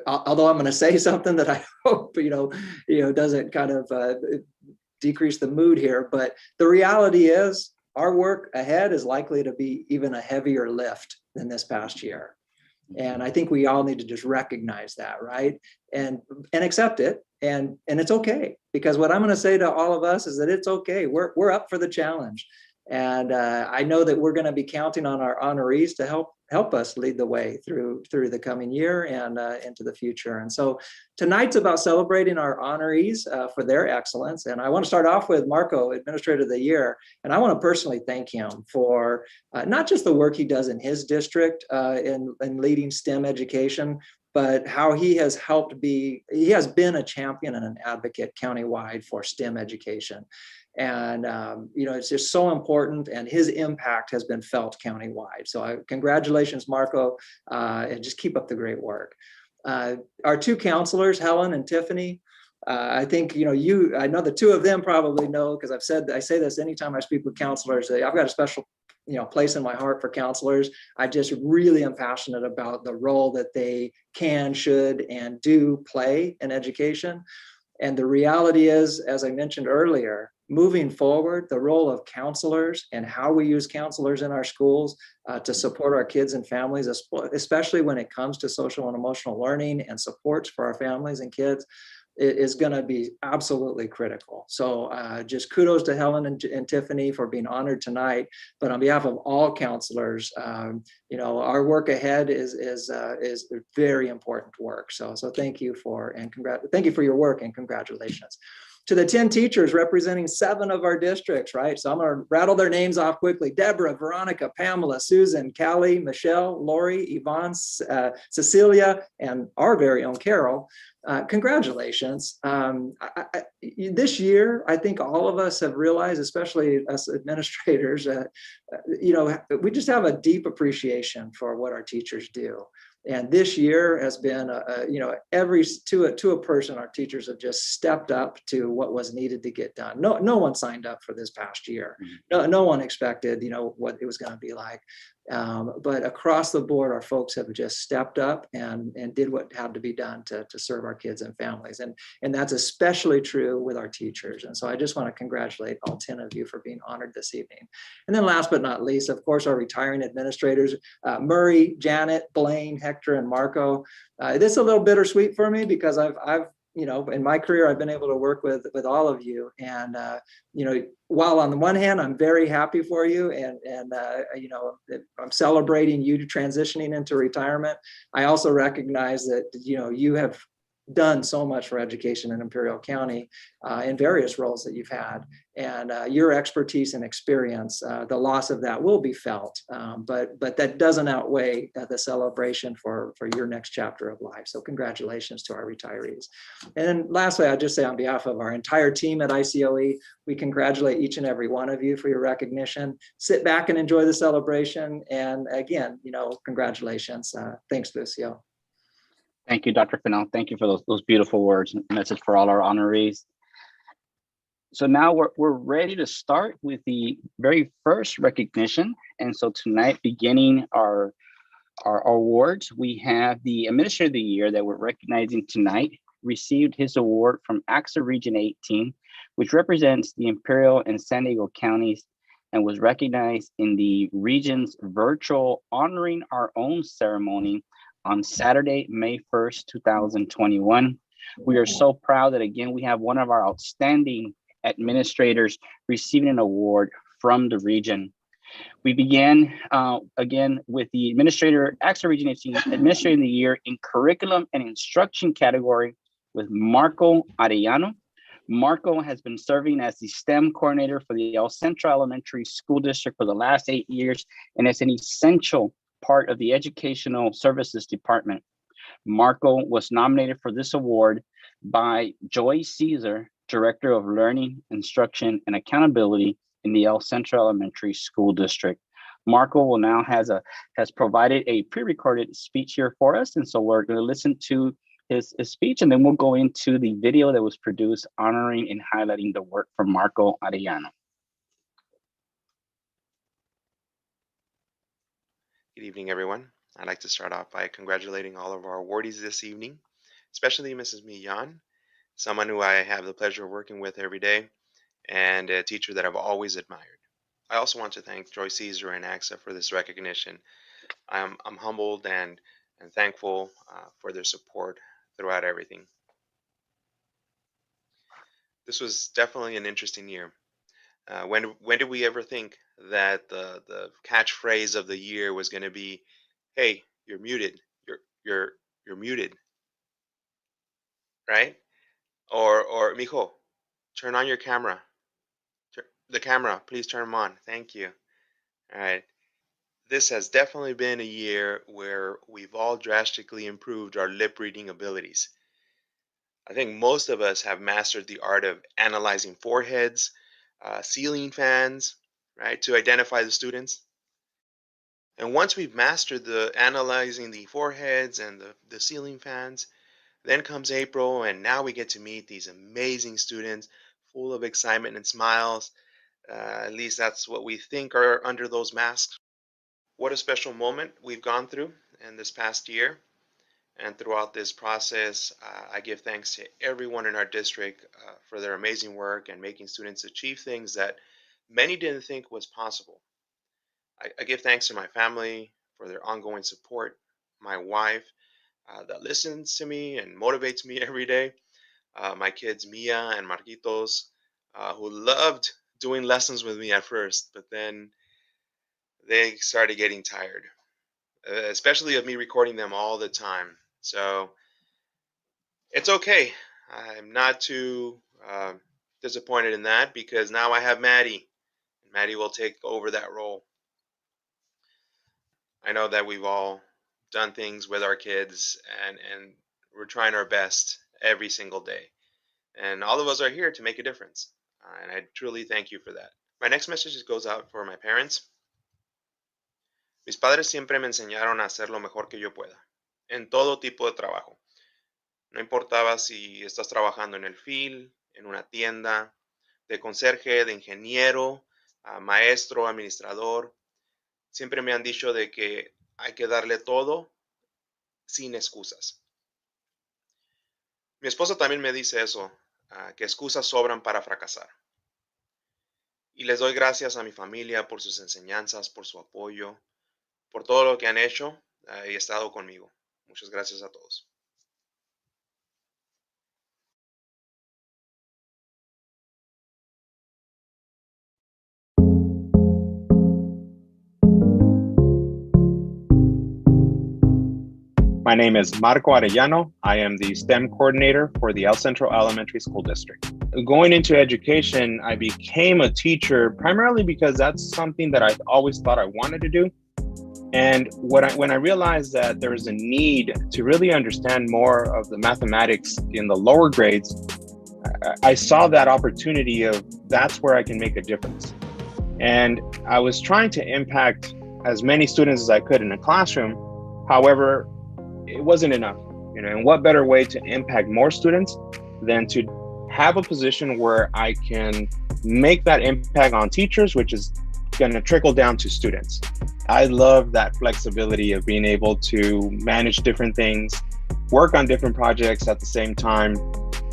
Although I'm going to say something that I hope, doesn't kind of decrease the mood here, but the reality is our work ahead is likely to be even a heavier lift than this past year. And I think we all need to just recognize that, right? And accept it. And it's okay, because what I'm going to say to all of us is that it's okay. We're up for the challenge. And I know that we're going to be counting on our honorees to help us lead the way through the coming year and into the future. And so tonight's about celebrating our honorees for their excellence. And I want to start off with Marco, Administrator of the Year. And I want to personally thank him for not just the work he does in his district in leading STEM education, but how he has been a champion and an advocate countywide for STEM education. And, it's just so important, and his impact has been felt countywide. So congratulations, Marco, and just keep up the great work. Our two counselors, Helen and Tiffany, I think, I know the two of them probably know, because I say this anytime I speak with counselors, I've got a special place in my heart for counselors. I just really am passionate about the role that they can, should, and do play in education. And the reality is, as I mentioned earlier, moving forward, the role of counselors and how we use counselors in our schools to support our kids and families, especially when it comes to social and emotional learning and supports for our families and kids, is going to be absolutely critical. So just kudos to Helen and Tiffany for being honored tonight. But on behalf of all counselors, our work ahead is very important work. So thank you for your work and congratulations. To the 10 teachers representing 7 of our districts, right? So I'm going to rattle their names off quickly. Deborah, Veronica, Pamela, Susan, Callie, Michelle, Lori, Yvonne, Cecilia, and our very own Carol. Congratulations. This year, I think all of us have realized, especially us administrators, we just have a deep appreciation for what our teachers do. And this year has been, to a person, our teachers have just stepped up to what was needed to get done. No one signed up for this past year. No one expected, what it was going to be like. But across the board, our folks have just stepped up and did what had to be done to serve our kids and families. And that's especially true with our teachers. And so I just want to congratulate all 10 of you for being honored this evening. And then last but not least, of course, our retiring administrators, Murray, Janet, Blaine, Hector, and Marco. This is a little bittersweet for me because I've in my career, I've been able to work with all of you. And, while on the one hand, I'm very happy for you and I'm celebrating you transitioning into retirement, I also recognize that, you have done so much for education in Imperial County in various roles that you've had. And your expertise and experience, the loss of that will be felt, but that doesn't outweigh the celebration for your next chapter of life. So congratulations to our retirees. And then lastly, I'll just say on behalf of our entire team at ICOE, we congratulate each and every one of you for your recognition. Sit back and enjoy the celebration. And again, congratulations. Thanks, Lucio. Thank you, Dr. Fennell. Thank you for those beautiful words and message for all our honorees. So now we're ready to start with the very first recognition. And so tonight, beginning our awards, we have the Administrator of the Year that we're recognizing tonight received his award from ACSA Region 18, which represents the Imperial and San Diego counties, and was recognized in the region's virtual Honoring Our Own ceremony on Saturday, May 1st, 2021. We are so proud that again, we have one of our outstanding administrators receiving an award from the region. We began again with the Administrator, ACSA Region 18, Administrator of the Year in Curriculum and Instruction category with Marco Arellano. Marco has been serving as the STEM coordinator for the El Centro Elementary School District for the last 8 years, and is an essential part of the Educational Services Department. Marco was nominated for this award by Joy Caesar, Director of Learning, Instruction, and Accountability in the El Centro Elementary School District. Marco will now has provided a pre-recorded speech here for us, and so we're going to listen to his speech, and then we'll go into the video that was produced honoring and highlighting the work from Marco Arellano. Good evening, everyone. I'd like to start off by congratulating all of our awardees this evening, especially Mrs. Millan, someone who I have the pleasure of working with every day, and a teacher that I've always admired. I also want to thank Joy Caesar and ACSA for this recognition. I'm humbled and thankful for their support throughout everything. This was definitely an interesting year. When did we ever think that the catchphrase of the year was going to be, "Hey, you're muted. You're muted," right? Or "Mijo, turn on your camera. The camera, please turn them on. Thank you." All right. This has definitely been a year where we've all drastically improved our lip reading abilities. I think most of us have mastered the art of analyzing foreheads, ceiling fans, right, to identify the students. And once we've mastered the analyzing the foreheads and the ceiling fans, then comes April, and now we get to meet these amazing students full of excitement and smiles. At least that's what we think are under those masks. What a special moment we've gone through in this past year. And throughout this process, I give thanks to everyone in our district for their amazing work and making students achieve things that many didn't think was possible. I give thanks to my family for their ongoing support, my wife that listens to me and motivates me every day, my kids Mia and Marquitos, who loved doing lessons with me at first, but then they started getting tired, especially of me recording them all the time. So it's okay. I'm not too disappointed in that, because now I have Maddie. Maddie will take over that role. I know that we've all done things with our kids, and we're trying our best every single day. And all of us are here to make a difference. And I truly thank you for that. My next message goes out for my parents. Mis padres siempre me enseñaron a hacer lo mejor que yo pueda, en todo tipo de trabajo. No importaba si estás trabajando en el field, en una tienda, de conserje, de ingeniero, maestro, administrador. Siempre me han dicho de que hay que darle todo sin excusas. Mi esposa también me dice eso, que excusas sobran para fracasar. Y les doy gracias a mi familia por sus enseñanzas, por su apoyo, por todo lo que han hecho y estado conmigo. Muchas gracias a todos. My name is Marco Arellano. I am the STEM coordinator for the El Centro Elementary School District. Going into education, I became a teacher primarily because that's something that I always thought I wanted to do. And when I realized that there is a need to really understand more of the mathematics in the lower grades, I saw that opportunity of that's where I can make a difference. And I was trying to impact as many students as I could in a classroom. However, it wasn't enough, and what better way to impact more students than to have a position where I can make that impact on teachers, which is going to trickle down to students. I love that flexibility of being able to manage different things, work on different projects at the same time,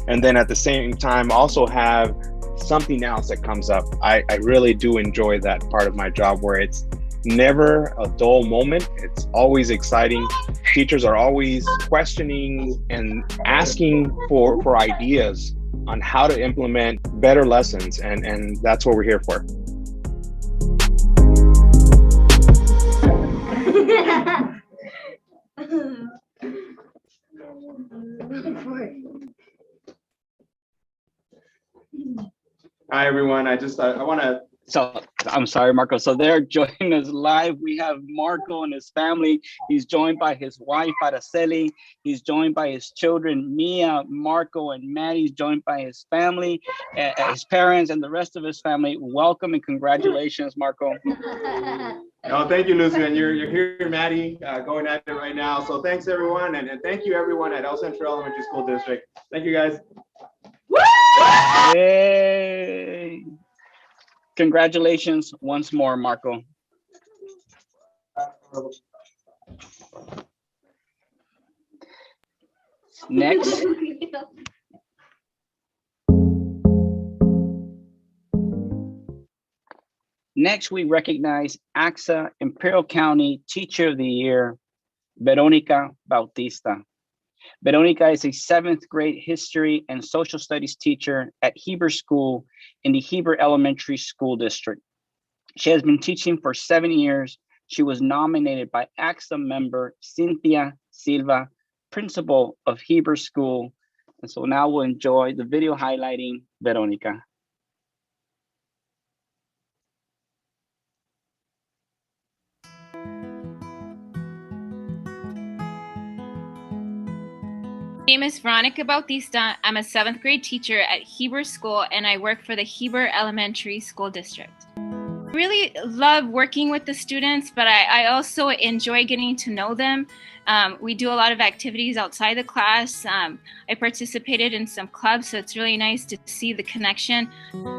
and then at the same time also have something else that comes up. I really do enjoy that part of my job where it's never a dull moment. It's always exciting. Teachers are always questioning and asking for ideas on how to implement better lessons, and that's what we're here for. Hi everyone. I want to. So I'm sorry, Marco. So they're joining us live. We have Marco and his family. He's joined by his wife, Araceli. He's joined by his children, Mia, Marco, and Maddie. He's joined by his family, his parents, and the rest of his family. Welcome and congratulations, Marco. Oh, thank you, Lucy. And you're here, Maddie, going at it right now. So thanks everyone, and thank you everyone at El Centro Elementary School District. Thank you guys. Yay! Congratulations once more, Marco. Next. Next, we recognize ACSA Imperial County Teacher of the Year, Veronica Bautista. Veronica is a 7th grade history and social studies teacher at Heber School in the Heber Elementary School District. She has been teaching for 7 years. She was nominated by ACSA member Cynthia Silva, principal of Heber School. And so now we'll enjoy the video highlighting Veronica. My name is Veronica Bautista. I'm a 7th grade teacher at Heber School, and I work for the Heber Elementary School District. I really love working with the students, but I also enjoy getting to know them. We do a lot of activities outside the class. I participated in some clubs, so it's really nice to see the connection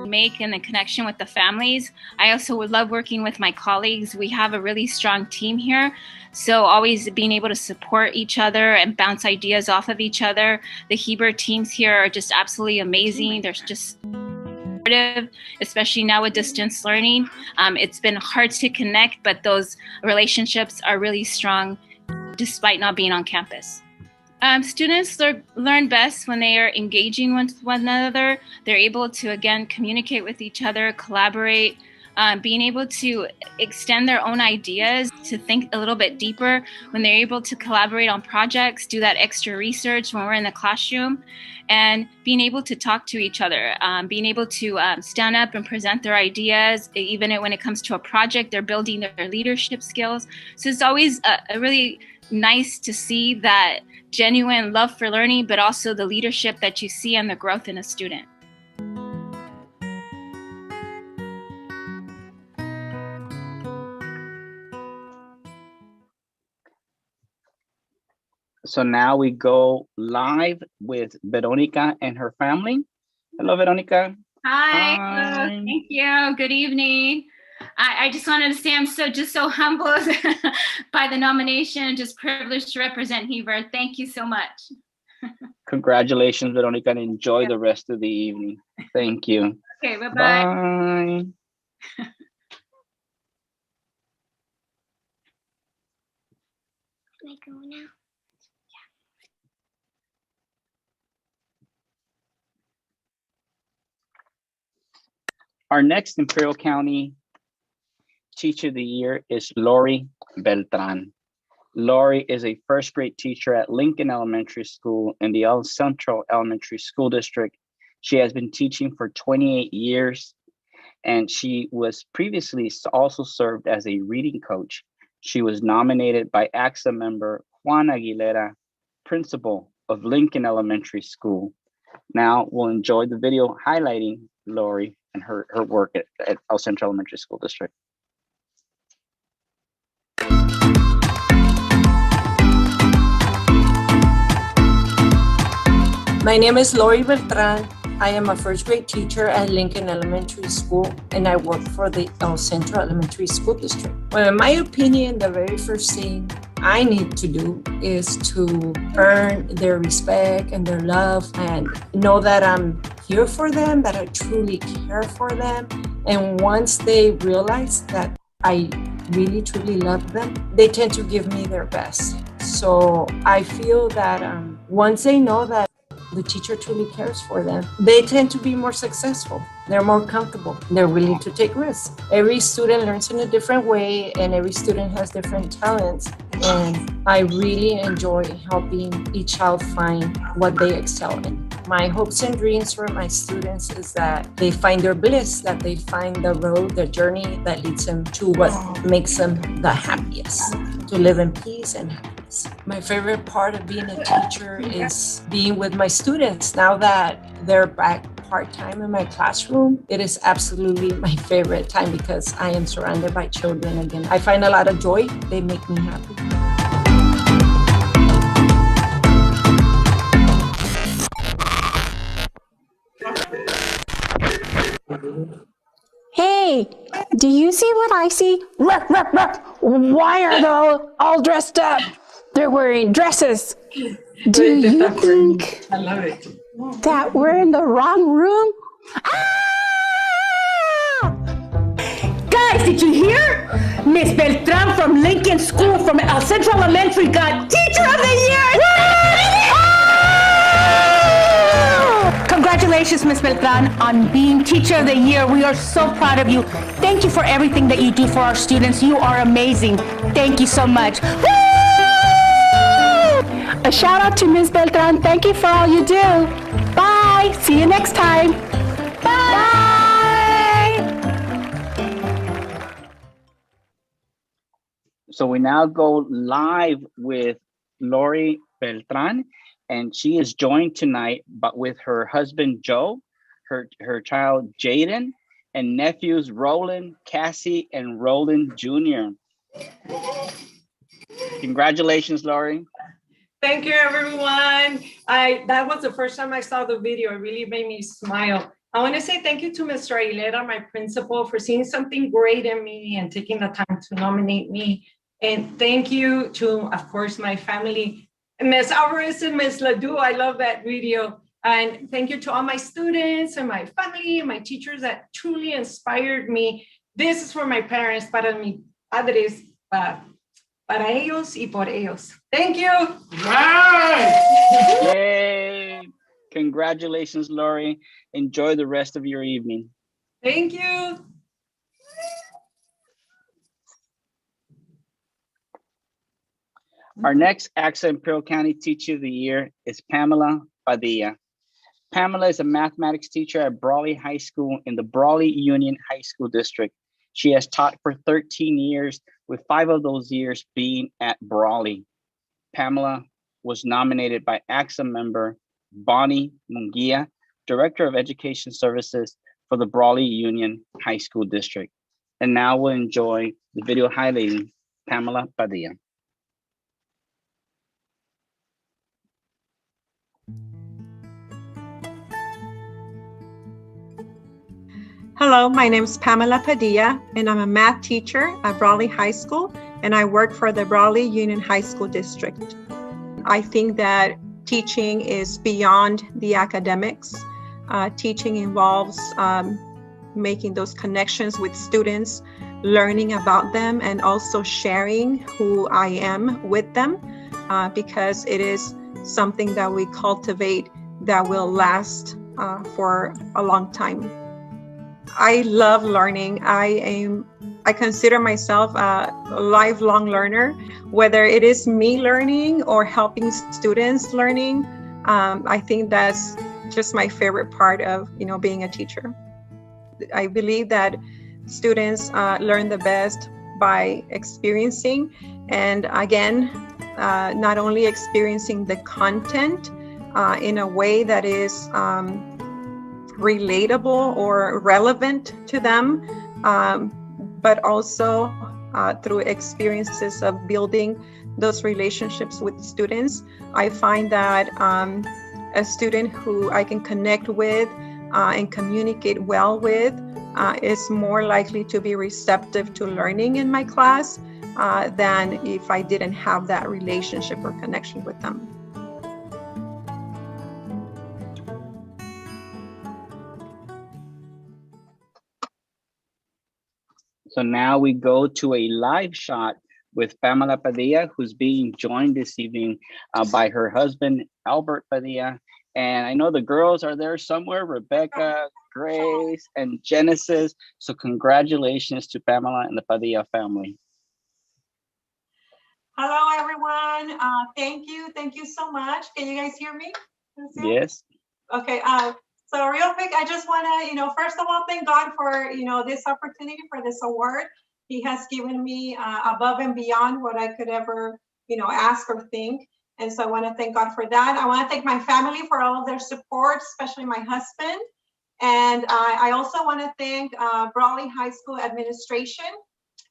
make and the connection with the families. I also would love working with my colleagues. We have a really strong team here, so always being able to support each other and bounce ideas off of each other. The Heber teams here are just absolutely amazing. They're just especially now with distance learning. It's been hard to connect, but those relationships are really strong despite not being on campus. Students learn best when they are engaging with one another. They're able to, again, communicate with each other, collaborate, being able to extend their own ideas, to think a little bit deeper when they're able to collaborate on projects, do that extra research when we're in the classroom, and being able to talk to each other, being able to stand up and present their ideas. Even when it comes to a project, they're building their leadership skills. So it's always a really nice to see that genuine love for learning, but also the leadership that you see and the growth in a student. So now we go live with Veronica and her family. Hello, Veronica. Hi. Hello. Thank you. Good evening. I just wanted to say I'm so humbled by the nomination, just privileged to represent Heber. Thank you so much. Congratulations, Veronica, and enjoy the rest of the evening. Thank you. Okay, bye-bye. Bye. Can I go now? Our next Imperial County Teacher of the Year is Lori Beltran. Lori is a first grade teacher at Lincoln Elementary School in the El Centro Elementary School District. She has been teaching for 28 years, and she was previously also served as a reading coach. She was nominated by ACSA member Juan Aguilera, principal of Lincoln Elementary School. Now we'll enjoy the video highlighting Lori and her work at El Centro Elementary School District. My name is Lori Beltran. I am a first grade teacher at Lincoln Elementary School, and I work for the El Centro Elementary School District. Well, in my opinion, the very first thing I need to do is to earn their respect and their love and know that I'm here for them, that I truly care for them. And once they realize that I really, truly love them, they tend to give me their best. So I feel that once they know that the teacher truly cares for them, they tend to be more successful. They're more comfortable. They're willing to take risks. Every student learns in a different way, and every student has different talents. And I really enjoy helping each child find what they excel in. My hopes and dreams for my students is that they find their bliss, that they find the road, the journey that leads them to what makes them the happiest, to live in peace and happiness. My favorite part of being a teacher is being with my students. Now that they're back part-time in my classroom, it is absolutely my favorite time because I am surrounded by children again. I find a lot of joy. They make me happy. Hey, do you see what I see? Look, look, look. Why are they all dressed up? They're wearing dresses. Do you think that we're in the wrong room? Ah! Guys, did you hear? Miss Beltran from Lincoln School from El Centro Elementary got Teacher of the Year! Congratulations, Ms. Beltran, on being Teacher of the Year. We are so proud of you. Thank you for everything that you do for our students. You are amazing. Thank you so much. Woo! A shout out to Ms. Beltran. Thank you for all you do. Bye. See you next time. Bye. So we now go live with Lori Beltran. And she is joined tonight but with her husband, Joe, her child, Jaden, and nephews, Roland, Cassie, and Roland Jr. Congratulations, Lori. Thank you, everyone. That was the first time I saw the video. It really made me smile. I want to say thank you to Mr. Aguilera, my principal, for seeing something great in me and taking the time to nominate me. And thank you to, of course, my family, Ms. Alvarez and Ms. Ledoux. I love that video. And thank you to all my students and my family and my teachers that truly inspired me. This is for my parents, para mis padres, para ellos y por ellos. Thank you. Right. Yay. Congratulations, Lori. Enjoy the rest of your evening. Thank you. Our next ACSA Imperial County Teacher of the Year is Pamela Padilla. Pamela is a mathematics teacher at Brawley High School in the Brawley Union High School District. She has taught for 13 years, with 5 of those years being at Brawley. Pamela was nominated by ACSA member Bonnie Munguia, Director of Education Services for the Brawley Union High School District. And now we'll enjoy the video highlighting Pamela Padilla. Hello, my name is Pamela Padilla, and I'm a math teacher at Brawley High School, and I work for the Brawley Union High School District. I think that teaching is beyond the academics. Teaching involves making those connections with students, learning about them, and also sharing who I am with them, because it is something that we cultivate that will last for a long time. I love learning. I am I consider myself a lifelong learner, whether it is me learning or helping students learning. I think that's just my favorite part of, being a teacher. I believe that students learn the best by experiencing, and again, not only experiencing the content in a way that is relatable or relevant to them, but also through experiences of building those relationships with students. I find that a student who I can connect with and communicate well with is more likely to be receptive to learning in my class than if I didn't have that relationship or connection with them. So now we go to a live shot with Pamela Padilla, who's being joined this evening by her husband, Albert Padilla. And I know the girls are there somewhere, Rebecca, Grace, and Genesis. So congratulations to Pamela and the Padilla family. Hello, everyone. Thank you so much. Can you guys hear me? Yes. Okay. So real quick, I just want to, first of all, thank God for, this opportunity, for this award. He has given me above and beyond what I could ever, ask or think. And so I want to thank God for that. I want to thank my family for all of their support, especially my husband. And I also want to thank Brawley High School administration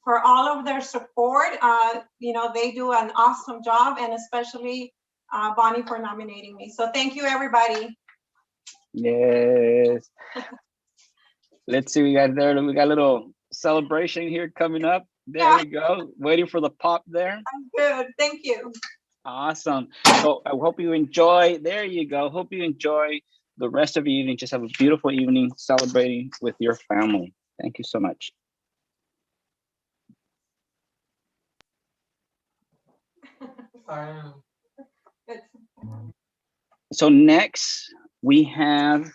for all of their support. They do an awesome job, and especially Bonnie for nominating me. So thank you, everybody. Yes. Let's see, we got a little celebration here coming up. There we go. Waiting for the pop there. I'm good. Thank you. Awesome. So I hope you enjoy. There you go. Hope you enjoy the rest of the evening. Just have a beautiful evening celebrating with your family. Thank you so much. So next, we have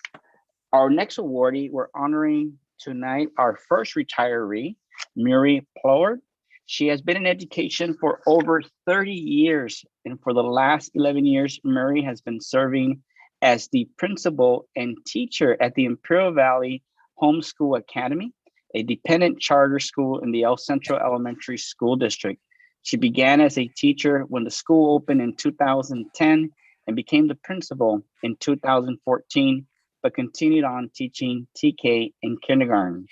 our next awardee. We're honoring tonight our first retiree, Murray Ploward. She has been in education for over 30 years, and for the last 11 years, Murray has been serving as the principal and teacher at the Imperial Valley Homeschool Academy, a dependent charter school in the El Centro Elementary School District. She began as a teacher when the school opened in 2010 and became the principal in 2014, but continued on teaching TK in kindergarten.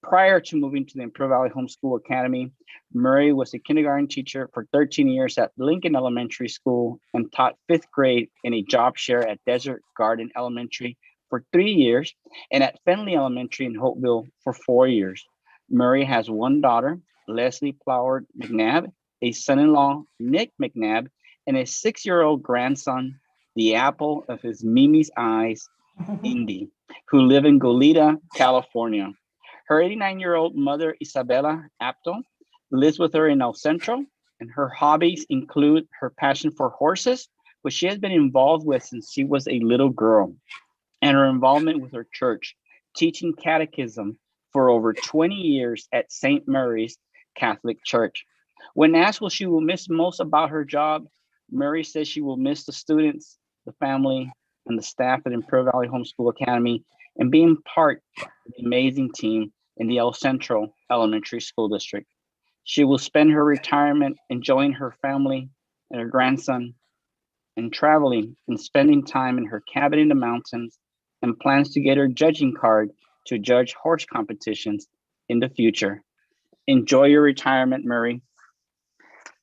Prior to moving to the Imperial Valley Homeschool Academy, Murray was a kindergarten teacher for 13 years at Lincoln Elementary School and taught 5th grade in a job share at Desert Garden Elementary for 3 years and at Fenley Elementary in Hopeville for 4 years. Murray has one daughter, Leslie Ploward McNabb, a son-in-law, Nick McNabb, and a 6-year-old grandson, the apple of his Mimi's eyes, Indy, who live in Goleta, California. Her 89-year-old mother, Isabella Apto, lives with her in El Centro, and her hobbies include her passion for horses, which she has been involved with since she was a little girl, and her involvement with her church, teaching catechism for over 20 years at St. Mary's Catholic Church. When asked what she will miss most about her job, Murray says she will miss the students, the family, and the staff at Imperial Valley Homeschool Academy, and being part of the amazing team in the El Centro Elementary School District. She will spend her retirement enjoying her family and her grandson, and traveling and spending time in her cabin in the mountains, and plans to get her judging card to judge horse competitions in the future. Enjoy your retirement, Murray.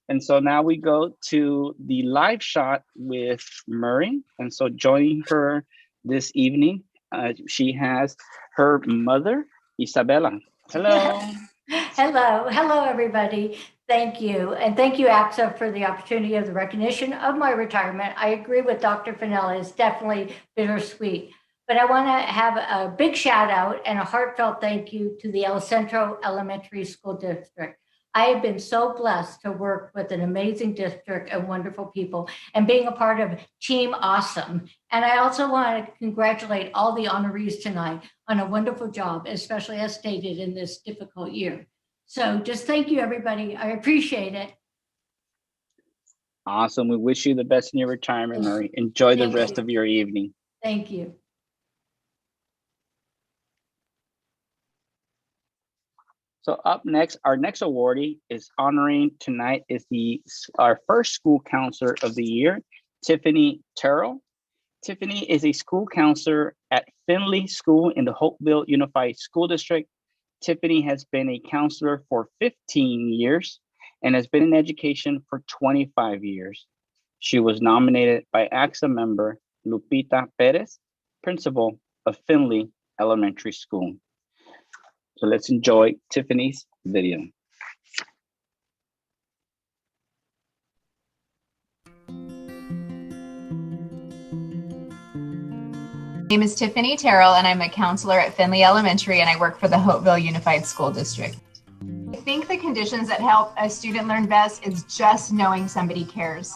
And so now we go to the live shot with Murray. And so joining her this evening, she has her mother, Isabella. Hello. Hello, everybody. Thank you. And thank you, ACSA, for the opportunity of the recognition of my retirement. I agree with Dr. Finella. It's definitely bittersweet. But I want to have a big shout out and a heartfelt thank you to the El Centro Elementary School District. I have been so blessed to work with an amazing district and wonderful people and being a part of Team Awesome. And I also want to congratulate all the honorees tonight on a wonderful job, especially as stated in this difficult year. So just thank you, everybody. I appreciate it. Awesome. We wish you the best in your retirement, Murray. Enjoy the Thank rest you. of your evening. Thank you. So up next, our next awardee is honoring tonight is our first school counselor of the year, Tiffany Terrell. Tiffany is a school counselor at Finley School in the Hopeville Unified School District. Tiffany has been a counselor for 15 years and has been in education for 25 years. She was nominated by ACSA member Lupita Perez, principal of Finley Elementary School. So let's enjoy Tiffany's video. My name is Tiffany Terrell, and I'm a counselor at Finley Elementary, and I work for the Hopeville Unified School District. I think the conditions that help a student learn best is just knowing somebody cares.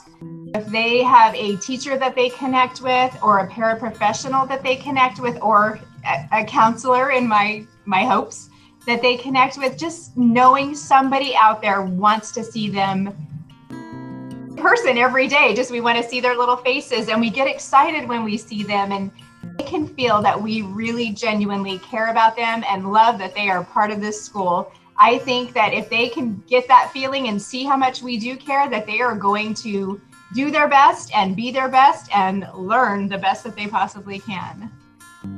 If they have a teacher that they connect with, or a paraprofessional that they connect with, or a counselor in my hopes that they connect with, just knowing somebody out there wants to see them in person every day. Just we want to see their little faces, and we get excited when we see them, and they can feel that we really genuinely care about them and love that they are part of this school. I think that if they can get that feeling and see how much we do care, that they are going to do their best and be their best and learn the best that they possibly can.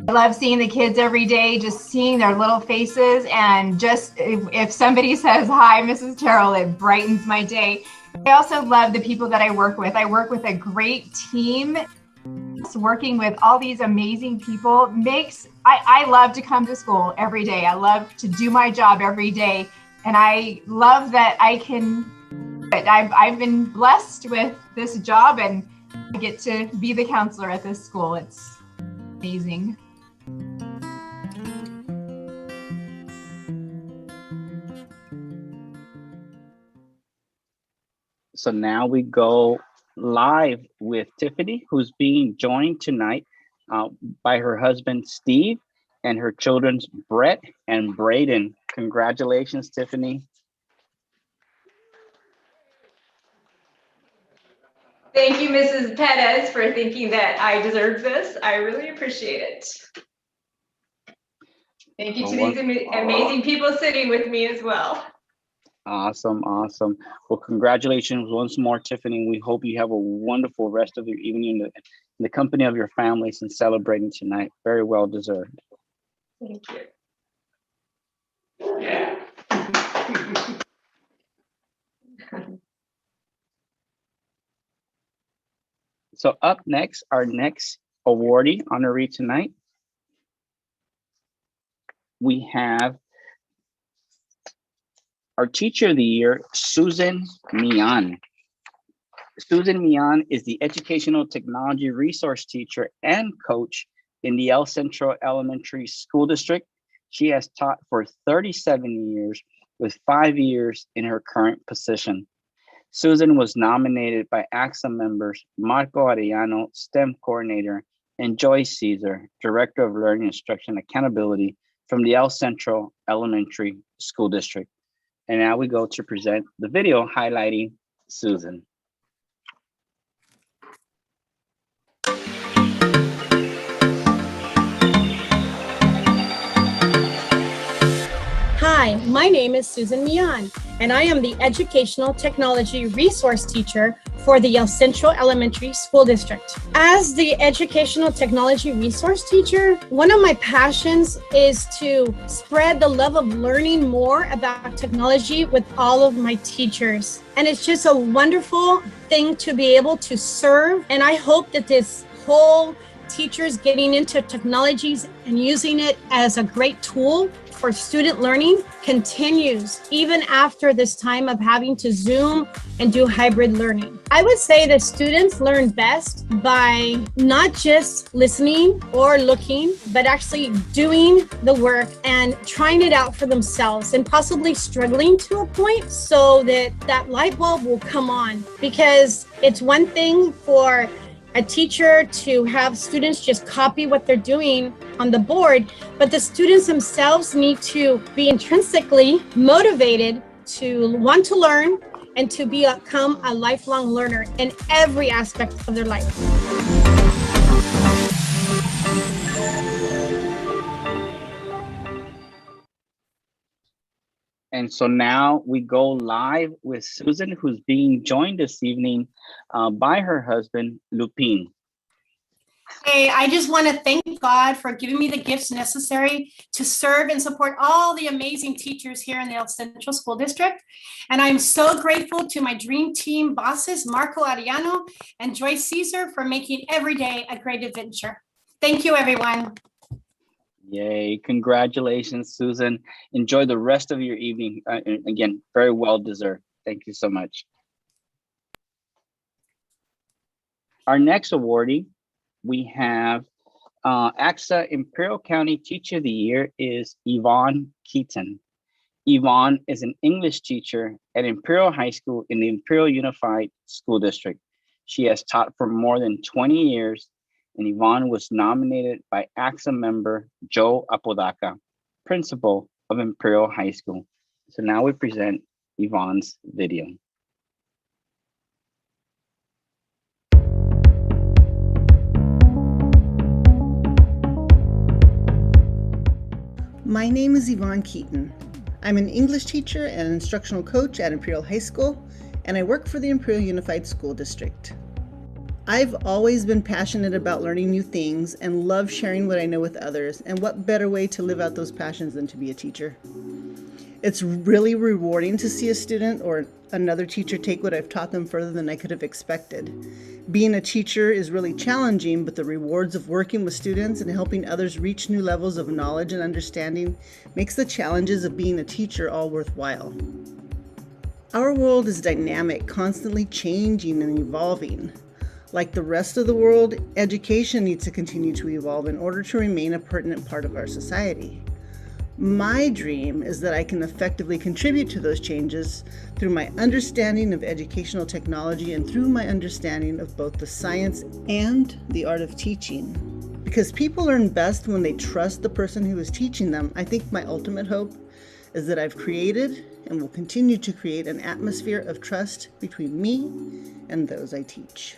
I love seeing the kids every day, just seeing their little faces, and just if somebody says, "Hi, Mrs. Terrell," it brightens my day. I also love the people that I work with. I work with a great team. Working with all these amazing people I love to come to school every day. I love to do my job every day, and I love that I've been blessed with this job, and I get to be the counselor at this school. It's amazing. So now we go live with Tiffany, who's being joined tonight by her husband, Steve, and her children, Brett and Braden. Congratulations, Tiffany. Thank you, Mrs. Perez, for thinking that I deserve this. I really appreciate it. Thank you to these amazing people sitting with me as well. Awesome, awesome. Well, congratulations once more, Tiffany. We hope you have a wonderful rest of your evening in the company of your families and celebrating tonight. Very well deserved. Thank you. So up next, our next awardee, honoree tonight, we have our teacher of the year, Susan Mian. Susan Mian is the educational technology resource teacher and coach in the El Centro Elementary School District. She has taught for 37 years with 5 years in her current position. Susan was nominated by ACSA members Marco Arellano, STEM coordinator, and Joyce Caesar, Director of Learning Instruction Accountability from the El Centro Elementary School District. And now we go to present the video highlighting Susan. Hi, my name is Susan Mian, and I am the Educational Technology Resource Teacher for the El Centro Elementary School District. As the Educational Technology Resource Teacher, one of my passions is to spread the love of learning more about technology with all of my teachers. And it's just a wonderful thing to be able to serve. And I hope that this whole teachers getting into technologies and using it as a great tool for student learning continues even after this time of having to Zoom and do hybrid learning. I would say that students learn best by not just listening or looking, but actually doing the work and trying it out for themselves, and possibly struggling to a point so that that light bulb will come on. Because it's one thing for a teacher to have students just copy what they're doing on the board, but the students themselves need to be intrinsically motivated to want to learn and to become a lifelong learner in every aspect of their life. And so now we go live with Susan, who's being joined this evening by her husband, Lupin. Hey, I just want to thank God for giving me the gifts necessary to serve and support all the amazing teachers here in the El Centro School District. And I'm so grateful to my dream team bosses, Marco Ariano and Joyce Caesar, for making every day a great adventure. Thank you, everyone. Yay, congratulations, Susan. Enjoy the rest of your evening. Again, very well deserved. Thank you so much. Our next awardee, we have ACSA Imperial County Teacher of the Year is Yvonne Keaton. Yvonne is an English teacher at Imperial High School in the Imperial Unified School District. She has taught for more than 20 years, and Yvonne was nominated by ACSA member Joe Apodaca, principal of Imperial High School. So now we present Yvonne's video. My name is Yvonne Keaton. I'm an English teacher and instructional coach at Imperial High School, and I work for the Imperial Unified School District. I've always been passionate about learning new things and love sharing what I know with others, and what better way to live out those passions than to be a teacher. It's really rewarding to see a student or another teacher take what I've taught them further than I could have expected. Being a teacher is really challenging, but the rewards of working with students and helping others reach new levels of knowledge and understanding makes the challenges of being a teacher all worthwhile. Our world is dynamic, constantly changing and evolving. Like the rest of the world, education needs to continue to evolve in order to remain a pertinent part of our society. My dream is that I can effectively contribute to those changes through my understanding of educational technology and through my understanding of both the science and the art of teaching. Because people learn best when they trust the person who is teaching them, I think my ultimate hope is that I've created and will continue to create an atmosphere of trust between me and those I teach.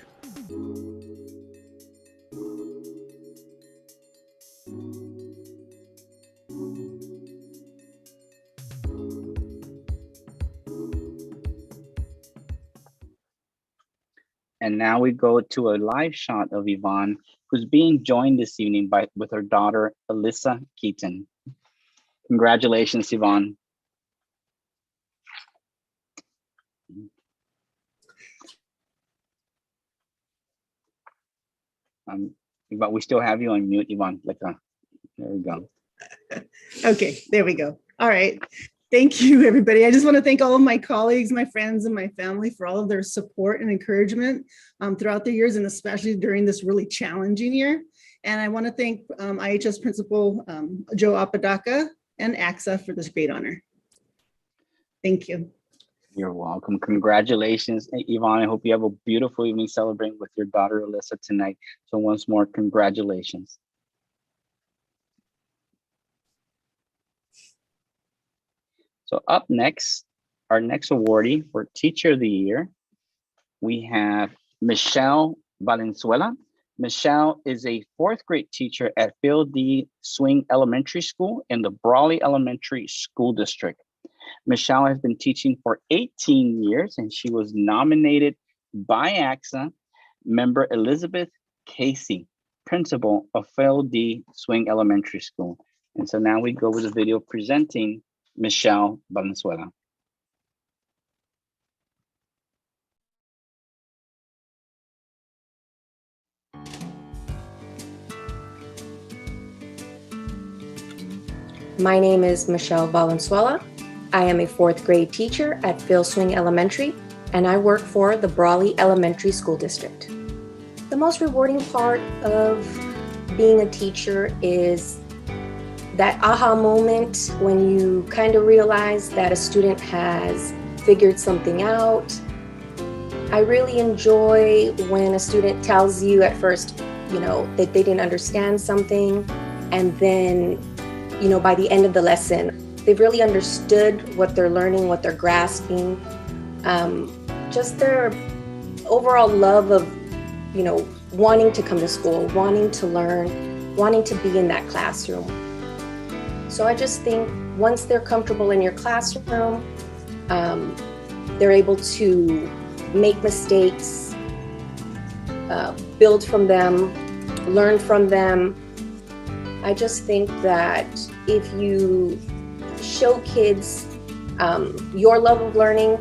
And now we go to a live shot of Yvonne, who's being joined this evening with her daughter, Alyssa Keaton. Congratulations, Yvonne. But we still have you on mute, Yvonne. There we go. Okay, there we go. All right. Thank you, everybody. I just want to thank all of my colleagues, my friends, and my family for all of their support and encouragement throughout the years, and especially during this really challenging year. And I want to thank IHS Principal Joe Apodaca and ACSA for this great honor. Thank you. You're welcome. Congratulations, Yvonne. I hope you have a beautiful evening celebrating with your daughter, Alyssa, tonight. So once more, congratulations. So up next, our next awardee for Teacher of the Year, we have Michelle Valenzuela. Michelle is a 4th grade teacher at Phil D. Swing Elementary School in the Brawley Elementary School District. Michelle has been teaching for 18 years, and she was nominated by ACSA member Elizabeth Casey, principal of Phil D. Swing Elementary School. And so now we go with a video presenting Michelle Valenzuela. My name is Michelle Valenzuela. I am a 4th grade teacher at Phil Swing Elementary, and I work for the Brawley Elementary School District. The most rewarding part of being a teacher is that aha moment when you kind of realize that a student has figured something out. I really enjoy when a student tells you at first, that they didn't understand something, And then, by the end of the lesson, they've really understood what they're learning, what they're grasping, just their overall love of, wanting to come to school, wanting to learn, wanting to be in that classroom. So I just think once they're comfortable in your classroom, they're able to make mistakes, build from them, learn from them. I just think that if you show kids your love of learning,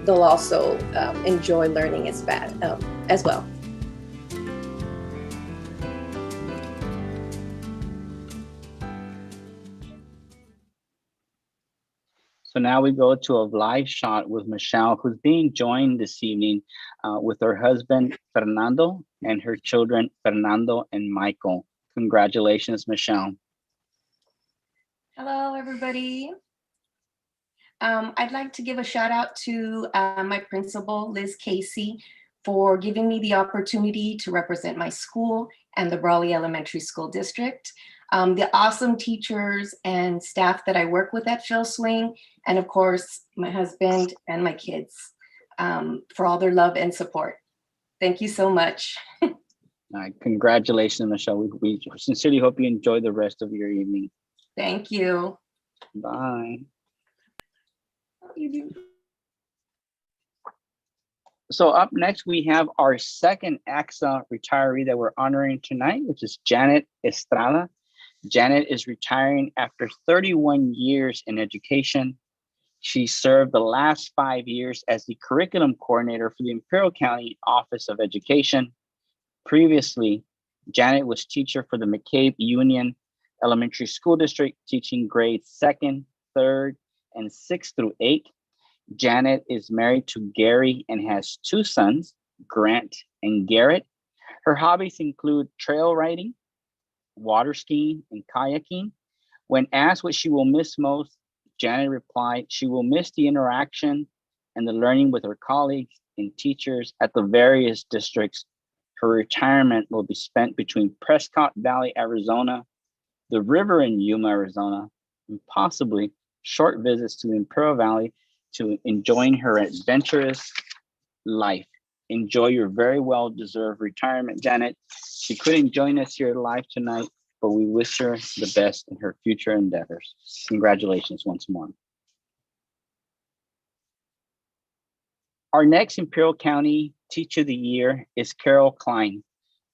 they'll also enjoy learning as well. So now we go to a live shot with Michelle, who's being joined this evening with her husband, Fernando, and her children, Fernando and Michael. Congratulations, Michelle. Hello, everybody. I'd like to give a shout out to my principal, Liz Casey, for giving me the opportunity to represent my school and the Brawley Elementary School District. The awesome teachers and staff that I work with at Phil Swing, and of course, my husband and my kids for all their love and support. Thank you so much. All right, congratulations, Michelle. We sincerely hope you enjoy the rest of your evening. Thank you. Bye. So up next, we have our second ACSA retiree that we're honoring tonight, which is Janet Estrada. Janet is retiring after 31 years in education. She served the last 5 years as the curriculum coordinator for the Imperial County Office of Education. Previously, Janet was teacher for the McCabe Union Elementary School District, teaching grades 2nd, 3rd, and 6th through 8. Janet is married to Gary and has 2 sons, Grant and Garrett. Her hobbies include trail riding, water skiing, and kayaking. When asked what she will miss most, Janet replied she will miss the interaction and the learning with her colleagues and teachers at the various districts. Her retirement will be spent between Prescott Valley, Arizona, the river in Yuma, Arizona, and possibly short visits to the Imperial Valley to enjoying her adventurous life. Enjoy your very well-deserved retirement, Janet. She couldn't join us here live tonight, but we wish her the best in her future endeavors. Congratulations once more. Our next Imperial County Teacher of the Year is Carol Klein.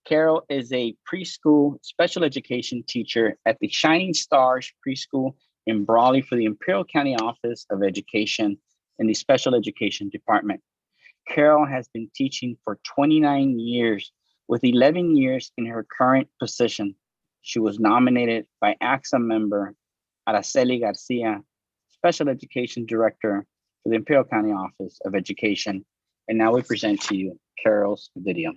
Carol is a preschool special education teacher at the Shining Stars Preschool in Brawley for the Imperial County Office of Education in the Special Education Department. Carol has been teaching for 29 years, with 11 years in her current position. She was nominated by ACSA member Araceli Garcia, Special Education Director for the Imperial County Office of Education. And now we present to you Carol's video.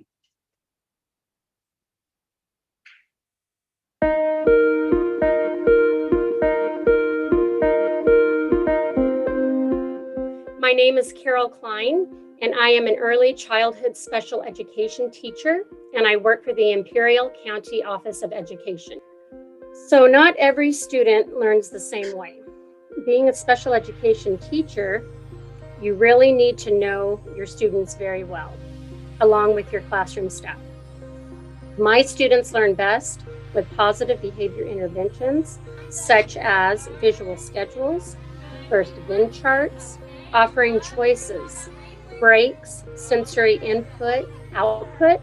My name is Carol Klein, and I am an early childhood special education teacher, and I work for the Imperial County Office of Education. So not every student learns the same way. Being a special education teacher, you really need to know your students very well, along with your classroom staff. My students learn best with positive behavior interventions, such as visual schedules, first VIN charts, offering choices, breaks, sensory input, output,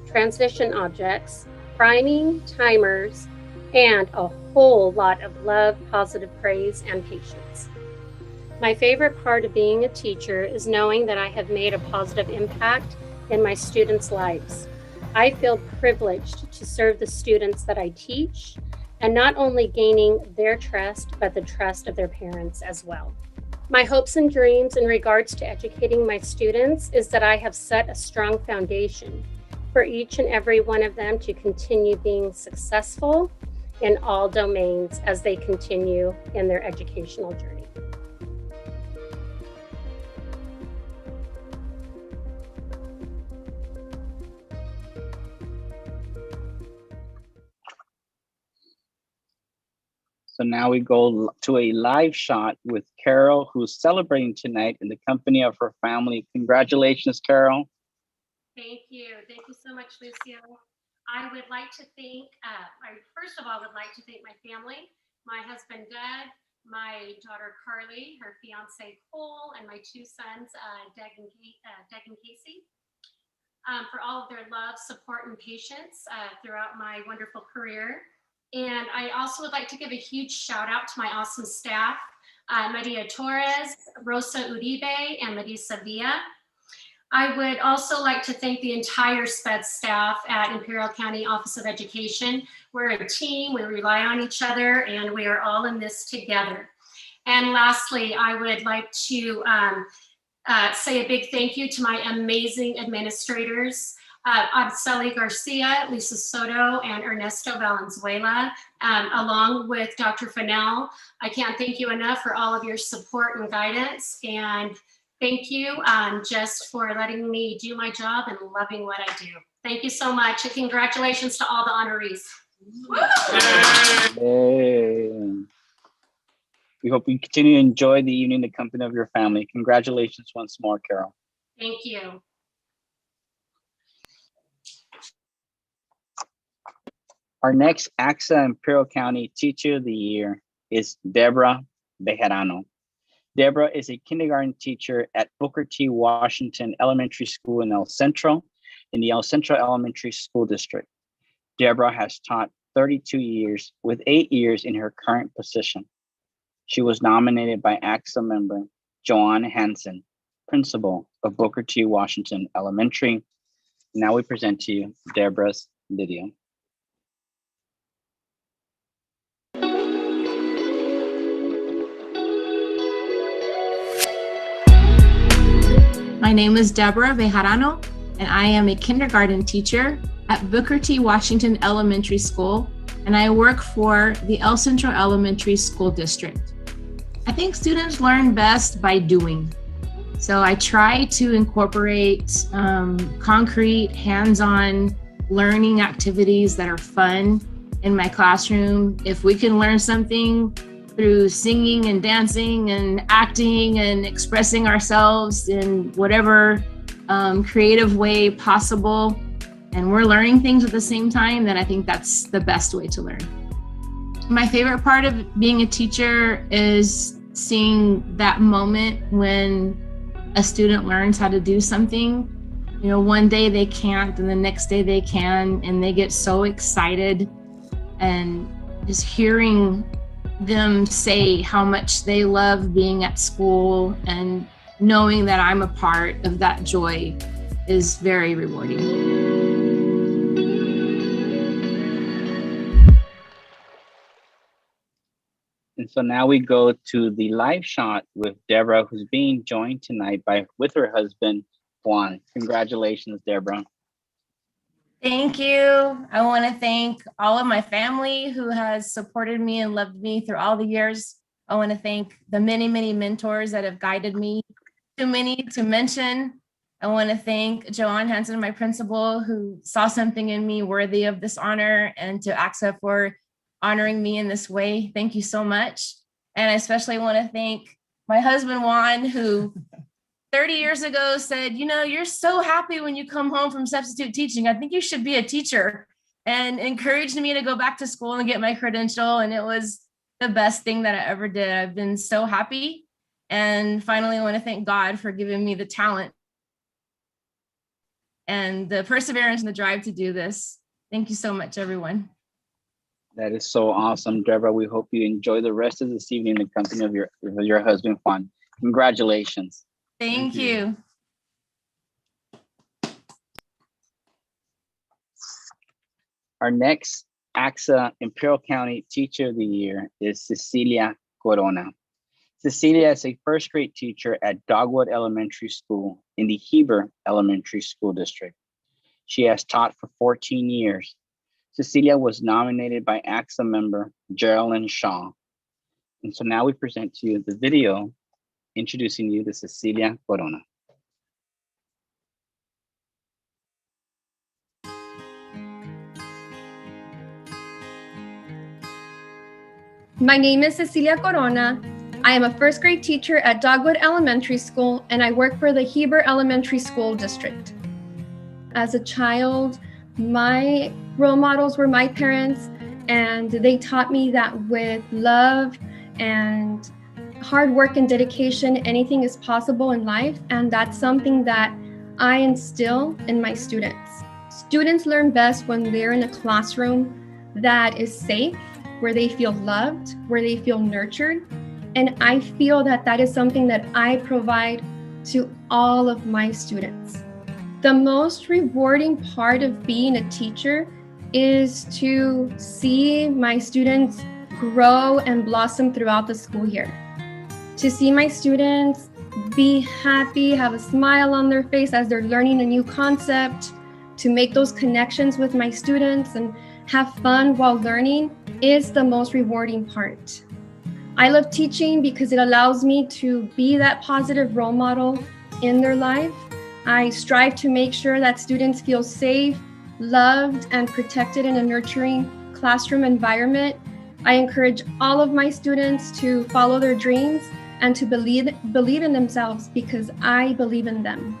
transition objects, priming, timers, and a whole lot of love, positive praise, and patience. My favorite part of being a teacher is knowing that I have made a positive impact in my students' lives. I feel privileged to serve the students that I teach, and not only gaining their trust, but the trust of their parents as well. My hopes and dreams in regards to educating my students is that I have set a strong foundation for each and every one of them to continue being successful in all domains as they continue in their educational journey. So now we go to a live shot with Carol, who's celebrating tonight in the company of her family. Congratulations, Carol. Thank you. Thank you so much, Lucio. I would like to thank, I first of all would like to thank my family, my husband, Doug, my daughter, Carly, her fiance, Cole, and my two sons, Doug and Casey, for all of their love, support, and patience throughout my wonderful career. And I also would like to give a huge shout out to my awesome staff, Maria Torres, Rosa Uribe, and Marisa Villa. I would also like to thank the entire SPED staff at Imperial County Office of Education. We're a team, we rely on each other, and we are all in this together. And lastly, I would like to say a big thank you to my amazing administrators, Araceli Garcia, Lisa Soto, and Ernesto Valenzuela, along with Dr. Fennell. I can't thank you enough for all of your support and guidance. And thank you just for letting me do my job and loving what I do. Thank you so much, and congratulations to all the honorees. Yay. We hope you continue to enjoy the evening in the company of your family. Congratulations once more, Carol. Thank you. Our next ACSA Imperial County Teacher of the Year is Deborah Bejarano. Deborah is a kindergarten teacher at Booker T. Washington Elementary School in El Centro, in the El Centro Elementary School District. Deborah has taught 32 years, with 8 years in her current position. She was nominated by ACSA member Joanne Hansen, principal of Booker T. Washington Elementary. Now we present to you Deborah's video. My name is Deborah Bejarano, and I am a kindergarten teacher at Booker T. Washington Elementary School, and I work for the El Centro Elementary School District. I think students learn best by doing. So I try to incorporate concrete, hands-on learning activities that are fun in my classroom. If we can learn something through singing and dancing and acting and expressing ourselves in whatever creative way possible, and we're learning things at the same time, then I think that's the best way to learn. My favorite part of being a teacher is seeing that moment when a student learns how to do something. You know, one day they can't, and the next day they can, and they get so excited. And just hearing them say how much they love being at school and knowing that I'm a part of that joy is very rewarding. And so now we go to the live shot with Deborah, who's being joined tonight with her husband, Juan. Congratulations, Deborah. Thank you. I want to thank all of my family who has supported me and loved me through all the years. I want to thank the many, many mentors that have guided me. Too many to mention. I want to thank Joanne Hansen, my principal, who saw something in me worthy of this honor, and to ACSA for honoring me in this way. Thank you so much. And I especially want to thank my husband, Juan, who 30 years ago said, you know, you're so happy when you come home from substitute teaching. I think you should be a teacher, and encouraged me to go back to school and get my credential. And it was the best thing that I ever did. I've been so happy. And finally, I want to thank God for giving me the talent and the perseverance and the drive to do this. Thank you so much, everyone. That is so awesome, Deborah. We hope you enjoy the rest of this evening in the company of your husband, Juan. Congratulations. Thank you. Our next ACSA Imperial County Teacher of the Year is Cecilia Corona. Cecilia is a first grade teacher at Dogwood Elementary School in the Heber Elementary School District. She has taught for 14 years. Cecilia was nominated by ACSA member Geraldine Shaw. And so now we present to you the video introducing you to Cecilia Corona. My name is Cecilia Corona. I am a first grade teacher at Dogwood Elementary School, and I work for the Heber Elementary School District. As a child, my role models were my parents, and they taught me that with love and hard work and dedication, anything is possible in life, and that's something that I instill in my students. Students learn best when they're in a classroom that is safe, where they feel loved, where they feel nurtured, and I feel that that is something that I provide to all of my students. The most rewarding part of being a teacher is to see my students grow and blossom throughout the school year. To see my students be happy, have a smile on their face as they're learning a new concept, to make those connections with my students and have fun while learning is the most rewarding part. I love teaching because it allows me to be that positive role model in their life. I strive to make sure that students feel safe, loved, and protected in a nurturing classroom environment. I encourage all of my students to follow their dreams and to believe in themselves because I believe in them.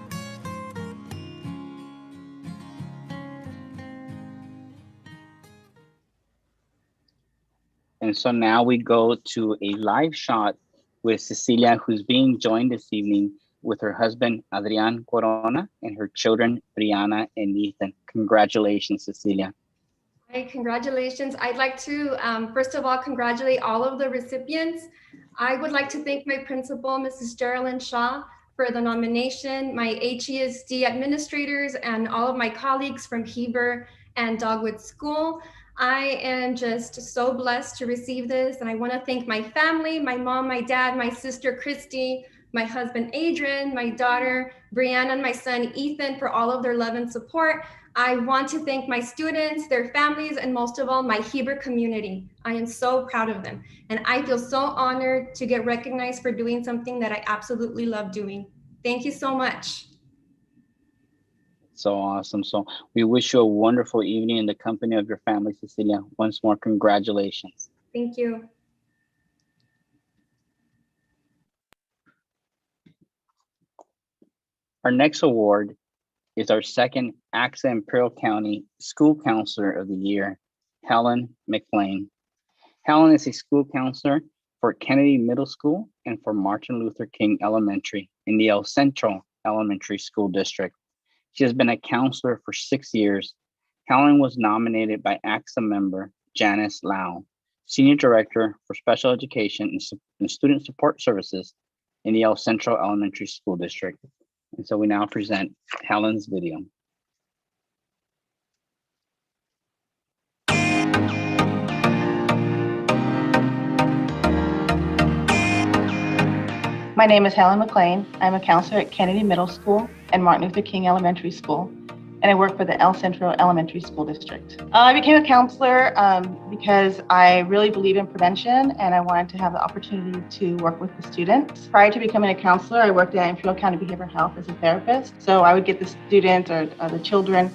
And so now we go to a live shot with Cecilia, who's being joined this evening with her husband, Adrian Corona, and her children, Brianna and Ethan. Congratulations, Cecilia. Hi, congratulations. I'd like to, first of all, congratulate all of the recipients. I would like to thank my principal, Mrs. Geraldine Shaw, for the nomination, my HESD administrators, and all of my colleagues from Heber and Dogwood School. I am just so blessed to receive this, and I want to thank my family, my mom, my dad, my sister, Christy, my husband, Adrian, my daughter, Brianna, and my son, Ethan, for all of their love and support. I want to thank my students, their families, and most of all, my Heber community. I am so proud of them, and I feel so honored to get recognized for doing something that I absolutely love doing. Thank you so much. So awesome. So we wish you a wonderful evening in the company of your family, Cecilia. Once more, congratulations. Thank you. Our next award is our second ACSA Imperial County School Counselor of the Year, Helen McLean. Helen is a school counselor for Kennedy Middle School and for Martin Luther King Elementary in the El Centro Elementary School District. She has been a counselor for 6 years. Helen was nominated by ACSA member Janice Lau, Senior Director for Special Education and Student Support Services in the El Centro Elementary School District. And so we now present Helen's video. My name is Helen McLean. I'm a counselor at Kennedy Middle School and Martin Luther King Elementary School, and I work for the El Centro Elementary School District. I became a counselor because I really believe in prevention and I wanted to have the opportunity to work with the students. Prior to becoming a counselor, I worked at Imperial County Behavioral Health as a therapist. So I would get the students or the children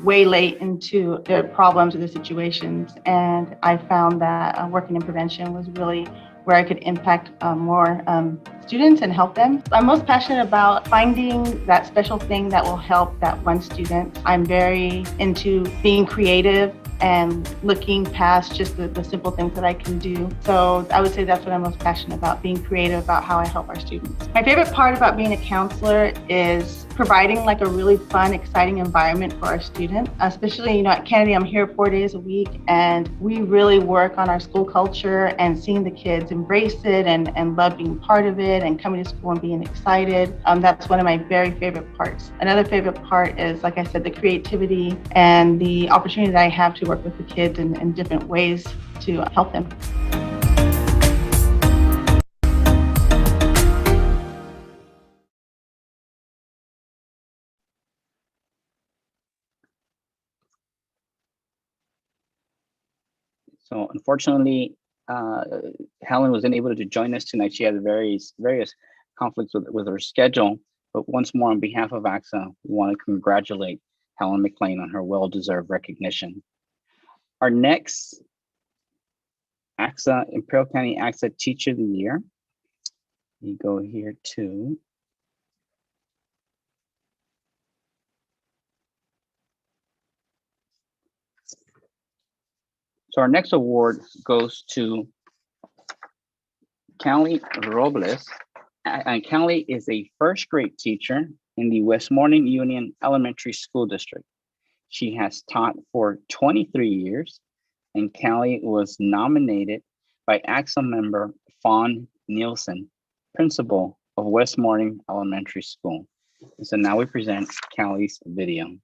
way late into their problems or their situations, and I found that working in prevention was really where I could impact more students and help them. I'm most passionate about finding that special thing that will help that one student. I'm very into being creative and looking past just the simple things that I can do. So I would say that's what I'm most passionate about, being creative about how I help our students. My favorite part about being a counselor is providing like a really fun, exciting environment for our students. Especially, at Kennedy, I'm here 4 days a week, and we really work on our school culture and seeing the kids embrace it and love being part of it and coming to school and being excited. That's one of my very favorite parts. Another favorite part is, like I said, the creativity and the opportunity that I have to work with the kids in different ways to help them. So unfortunately, Helen wasn't able to join us tonight. She had various conflicts with her schedule. But once more, on behalf of ACSA, we want to congratulate Helen McLean on her well-deserved recognition. Our next ACSA, Imperial County ACSA Teacher of the Year. You go here to so our next award goes to Callie Robles. And Callie is a first grade teacher in the Westmoreland Union Elementary School District. She has taught for 23 years, and Callie was nominated by ACSA member Fawn Nielsen, principal of Westmoreland Elementary School. And so now we present Callie's video.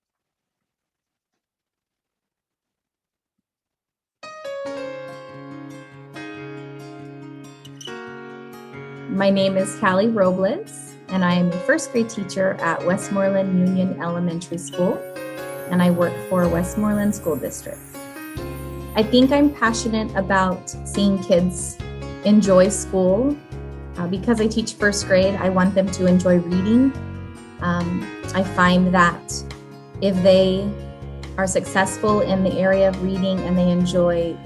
My name is Callie Robles, and I am a first grade teacher at Westmoreland Union Elementary School, and I work for Westmoreland School District. I think I'm passionate about seeing kids enjoy school. Because I teach first grade, I want them to enjoy reading. I find that if they are successful in the area of reading and they enjoy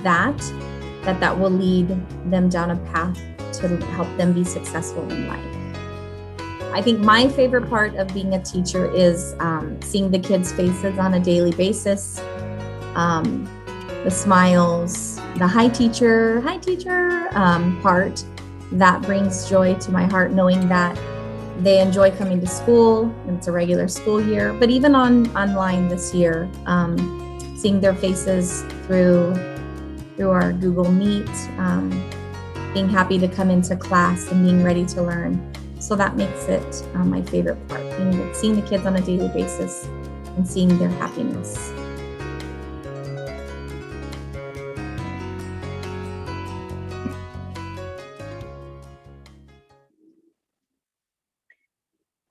that will lead them down a path to help them be successful in life. I think my favorite part of being a teacher is seeing the kids' faces on a daily basis, the smiles, the hi teacher part. That brings joy to my heart, knowing that they enjoy coming to school and it's a regular school year. But even online this year, seeing their faces through our Google Meet, being happy to come into class and being ready to learn. So that makes it my favorite part, seeing the kids on a daily basis and seeing their happiness.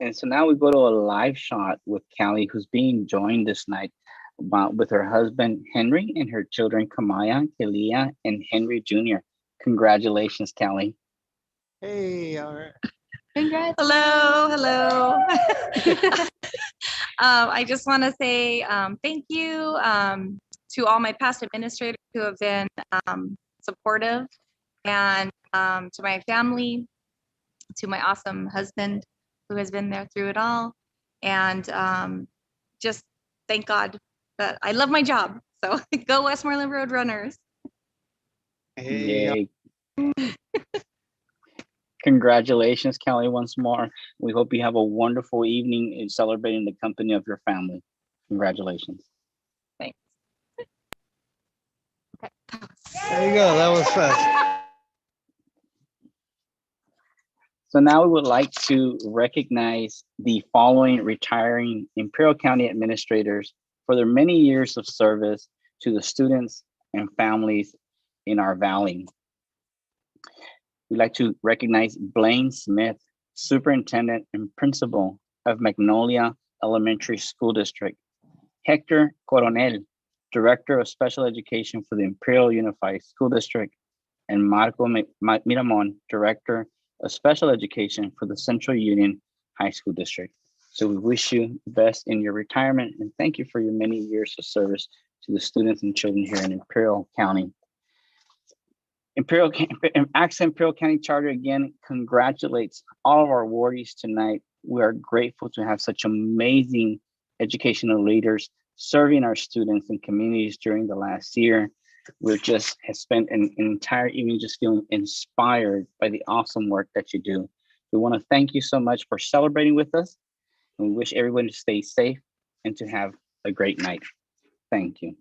And so now we go to a live shot with Callie, who's being joined this night with her husband, Henry, and her children, Kamaya, Kelia, and Henry Jr. Congratulations, Callie. Hey, all right. Congrats. Hello. I just want to say thank you to all my past administrators who have been supportive, and to my family, to my awesome husband who has been there through it all, and just thank God that I love my job. So go Westmoreland Roadrunners. Yay. Congratulations, Callie, once more. We hope you have a wonderful evening in celebrating the company of your family. Congratulations. Thanks. There you go. That was fast. So now we would like to recognize the following retiring Imperial County administrators for their many years of service to the students and families in our valley. We'd like to recognize Blaine Smith, Superintendent and Principal of Magnolia Elementary School District. Hector Coronel, Director of Special Education for the Imperial Unified School District. And Marco Miramon, Director of Special Education for the Central Union High School District. So we wish you the best in your retirement and thank you for your many years of service to the students and children here in Imperial County. ACSA Imperial County Charter again congratulates all of our awardees tonight. We are grateful to have such amazing educational leaders serving our students and communities during the last year. We just have spent an entire evening just feeling inspired by the awesome work that you do. We want to thank you so much for celebrating with us, and we wish everyone to stay safe and to have a great night. Thank you.